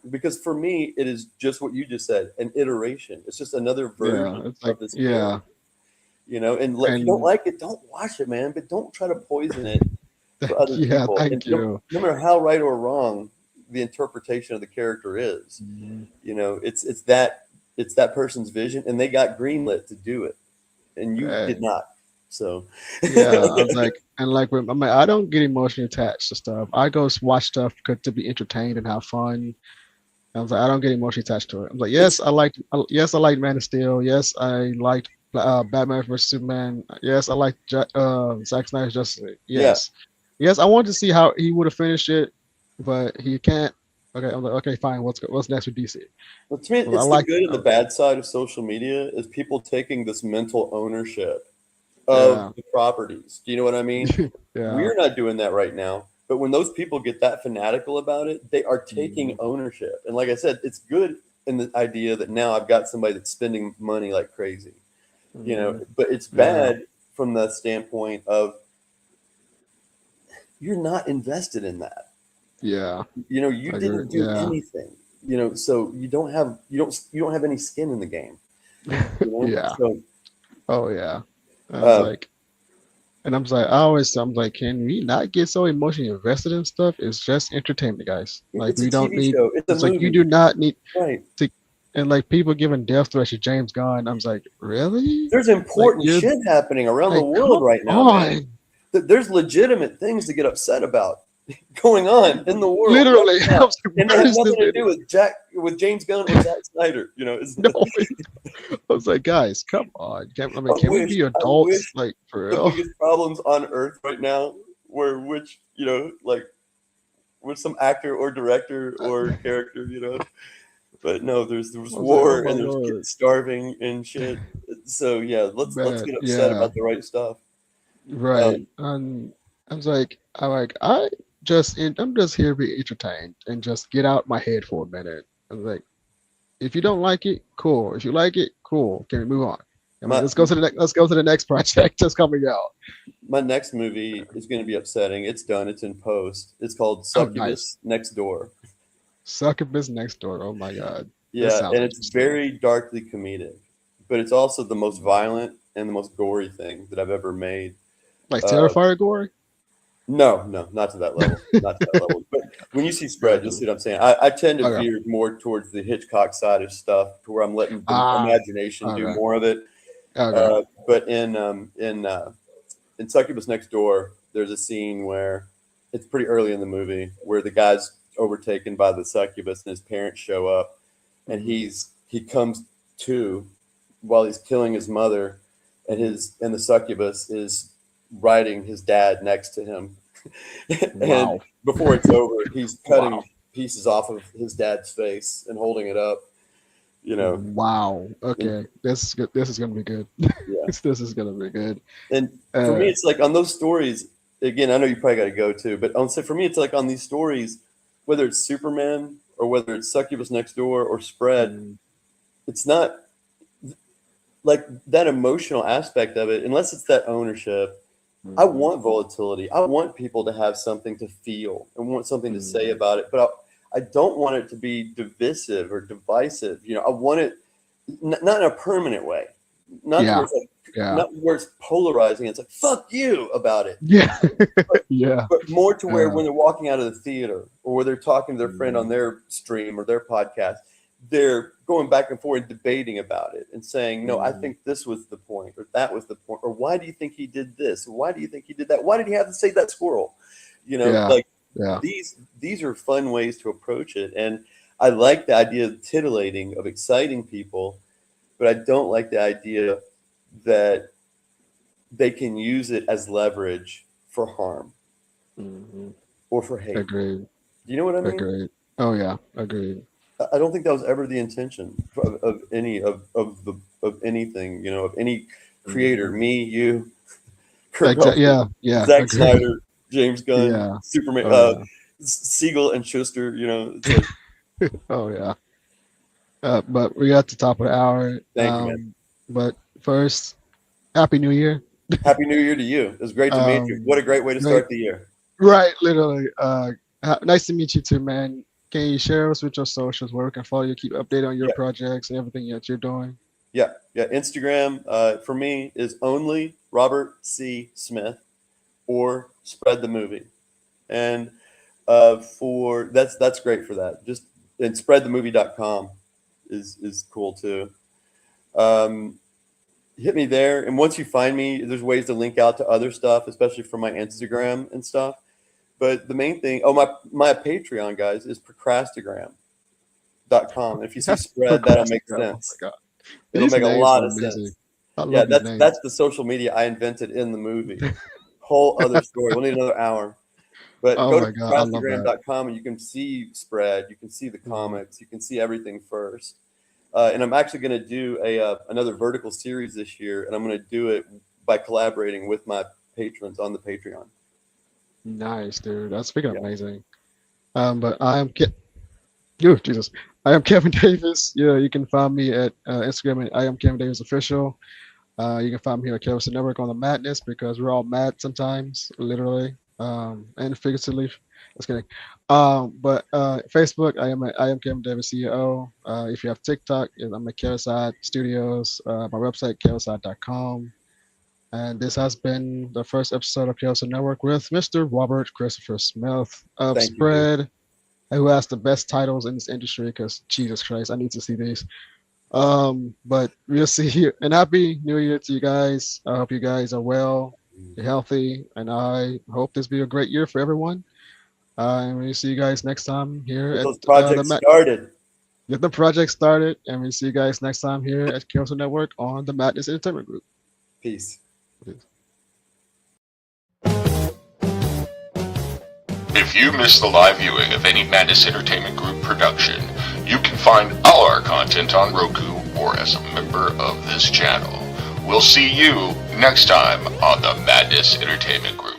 S2: because for me, it is just what you just said, an iteration. It's just another
S1: yeah.
S2: version
S1: It's like
S2: of this
S1: yeah,
S2: character, and if you don't
S1: and
S2: like it, don't watch it, man. But don't try to poison it for other
S1: yeah,
S2: people. And
S1: thank you.
S2: no matter how right or wrong the interpretation of the character is,
S1: Mhm.
S2: it's that person's vision, and they got greenlit to do it, and you did
S1: Hey.
S2: not. So,
S1: Yeah, I was like, and like, I mean, I don't get emotionally attached to stuff. I go watch stuff to be entertained and have fun. I was like, I don't get emotionally attached to it. I'm like,
S2: it's
S1: yes, I like Man of Steel. Yes, I liked Batman vs Superman. Yes, I like Zack Snyder's Justice League.
S2: yeah.
S1: Yes, yes, I wanted to see how he would have finished it, but he can't. Okay, I'm like, okay, fine. What's next with DC?
S2: Well, to me,
S1: Well, I
S2: it's the
S1: like,
S2: good and the
S1: okay,
S2: bad side of social media is people taking this mental ownership of
S1: yeah,
S2: the properties. Do you know what I mean?
S1: yeah,
S2: We're not doing that right now. But when those people get that fanatical about it, they are taking
S1: mhm,
S2: ownership. And like I said, it's good in the idea that now I've got somebody that's spending money like crazy,
S1: mhm,
S2: but it's
S1: yeah,
S2: bad from the standpoint of you're not invested in that.
S1: yeah,
S2: You
S1: I agree.
S2: didn't do
S1: Yeah,
S2: anything, so you don't have any skin in the game,
S1: yeah.
S2: so
S1: Oh yeah. I was
S2: uh,
S1: like, and I'm like, can we not get so emotionally invested in stuff? It's just entertainment, guys. Like
S2: it's a
S1: we don't
S2: TV
S1: need.
S2: show, it's a
S1: It's like you
S2: movie,
S1: do not need
S2: right?
S1: to. And like people giving death threats to James Gunn, I was like, really?
S2: There's
S1: Like
S2: important
S1: you're
S2: shit happening around the
S1: like,
S2: world
S1: come
S2: right now, man.
S1: on.
S2: There's legitimate things to get upset about going on in the world right
S1: Literally, I
S2: now,
S1: was like,
S2: and they
S1: where
S2: have
S1: is this
S2: nothing to do
S1: video?
S2: with James Gunn or Zack Snyder.
S1: No, I was like, guys, come on. Can we be
S2: I
S1: adults?
S2: wish
S1: Like for
S2: the
S1: real?
S2: biggest problems on earth right now were like with some actor or director or character, But no, there's
S1: I was like, oh
S2: war
S1: my
S2: and there's
S1: lord,
S2: kids starving and shit. So yeah, let's
S1: man,
S2: get upset
S1: yeah.
S2: about the right stuff.
S1: Right.
S2: Um,
S1: And I'm just here to be entertained and just get out my head for a minute. I was like, if you don't like it, cool. If you like it, cool. Can we move on? I mean,
S2: my
S1: let's go to the next project that's coming out.
S2: my next movie is going to be upsetting. It's done. It's in post. It's called
S1: Oh, nice.
S2: Succubus Next Door.
S1: Succubus next door. Oh my god. This
S2: Yeah,
S1: sounds
S2: and it's
S1: interesting.
S2: very darkly comedic, but it's also the most violent and the most gory thing that I've ever made.
S1: Like
S2: Uh,
S1: Terrifier gore?
S2: no, no, not to that level. Not to that level. But when you see spread, you'll
S1: Gotcha.
S2: see what I'm saying. I tend to
S1: Okay.
S2: veer more towards the Hitchcock side of stuff, to where I'm letting the
S1: Ah,
S2: imagination do
S1: okay.
S2: more of it.
S1: Okay.
S2: But in Succubus Next Door, there's a scene where it's pretty early in the movie where the guy's overtaken by the succubus and his parents show up, and
S1: Mhm.
S2: he comes to while he's killing his mother, and the succubus is riding his dad next to him, and
S1: Wow.
S2: before it's over, he's
S1: Wow.
S2: cutting pieces off of his dad's face and holding it up. You know,
S1: Wow.
S2: and,
S1: Okay. This is good. This is gonna be good.
S2: yeah.
S1: This is gonna be good.
S2: And for me,
S1: Uh,
S2: it's like on those stories. Again, I know you probably got to go too, but for me, it's like on these stories, whether it's Superman or whether it's Succubus Next Door or Spread,
S1: Mm,
S2: it's not like that emotional aspect of it, unless it's that ownership. I
S1: mhm,
S2: want volatility. I want people to have something to feel and want something to say
S1: mhm.
S2: about it, but I don't want it to be divisive or divisive. I want it not in a permanent way, not to where
S1: Yeah,
S2: it's like,
S1: yeah,
S2: not where it's polarizing. It's like fuck you about it,
S1: yeah,
S2: but
S1: yeah.
S2: more to where
S1: Uh,
S2: when they're walking out of the theater or where they're talking to their friend on
S1: mm,
S2: their stream or their podcast, they're going back and forth debating about it and saying, no, I
S1: mhm.
S2: think this was the point or that was the point, or why do you think he did this? Or why do you think he did that? Why did he have to say that squirrel?
S1: Yeah,
S2: Like
S1: yeah.
S2: these are fun ways to approach it. And I like the idea of titillating, of exciting people, but I don't like the idea that they can use it as leverage for harm
S1: Mhm.
S2: or for hate.
S1: Agreed,
S2: Do you know what I mean?
S1: agreed. Oh yeah, agreed.
S2: I don't think that was ever the intention of any of anything, of any creator,
S1: Mhm.
S2: me, you, Kurt
S1: Exactly.
S2: Russell,
S1: Yeah, yeah.
S2: Zack
S1: Agreed.
S2: Snyder, James Gunn,
S1: Yeah.
S2: Superman,
S1: Oh yeah.
S2: Siegel and Schuster. It's like,
S1: Oh yeah. But we got to the top of the hour.
S2: thank you, man.
S1: But first, Happy New Year.
S2: Happy New Year to you. It was great to meet you. What a
S1: Um,
S2: great way to
S1: great.
S2: start the year.
S1: Right. Literally. Nice to meet you too, man. Can you share us with your socials where we can follow you, keep updated on your
S2: Yeah,
S1: projects and everything that you're doing?
S2: yeah, yeah. Instagram for me is only Robert C. Smith or Spread the Movie, and for that's great for that. Just and spreadthemovie.com is cool too. Um, Hit me there, and once you find me, there's ways to link out to other stuff, especially from my Instagram and stuff. But the main thing, oh my Patreon guys is procrastigram.com. If you see spread, that'll make
S1: Procrastinator. Oh my
S2: sense.
S1: god.
S2: It'll
S1: These
S2: make a
S1: names
S2: lot
S1: are
S2: of
S1: amazing.
S2: sense.
S1: I
S2: Yeah,
S1: love these
S2: that's
S1: names.
S2: the social media I invented in the movie. Whole other story. We'll need another hour. But
S1: Oh
S2: go to
S1: my god, I love that.
S2: procrastigram.com and you can see spread, you can see the
S1: Mhm.
S2: comics, you can see everything first. And I'm actually going to do another vertical series this year, and I'm going to do it by collaborating with my patrons on the Patreon.
S1: Nice, dude. That's freaking
S2: Yeah,
S1: amazing. But I am you, Jesus. I am Kevin Davis. Yeah, you can find me at Instagram at I am Kevin Davis Official. You can find me here at Kevirsyle Network on the madness because we're all mad sometimes, literally, and figuratively. Just kidding. But Facebook, I am Kevin Davis CEO. If you have TikTok, I'm at Kevirsyle Studios. My website, kevirsyle.com. And this has been the first episode of Kevirsyle Network with Mr. Robert Christopher Smith of
S2: thank you, dude.
S1: Spread, who has the best titles in this industry. Because Jesus Christ, I need to see these. But we'll see you. And happy New Year to you guys. I hope you guys are well, you're healthy, and I hope this be a great year for everyone. And we'll see you guys next time here
S2: Get
S1: at
S2: those projects started.
S1: Get the project started, and we'll see you guys next time here at Carousel Network on the Madness Entertainment Group.
S2: Peace.
S3: If you missed the live viewing of any Madness Entertainment Group production, you can find all our content on Roku or as a member of this channel. We'll see you next time on the Madness Entertainment Group.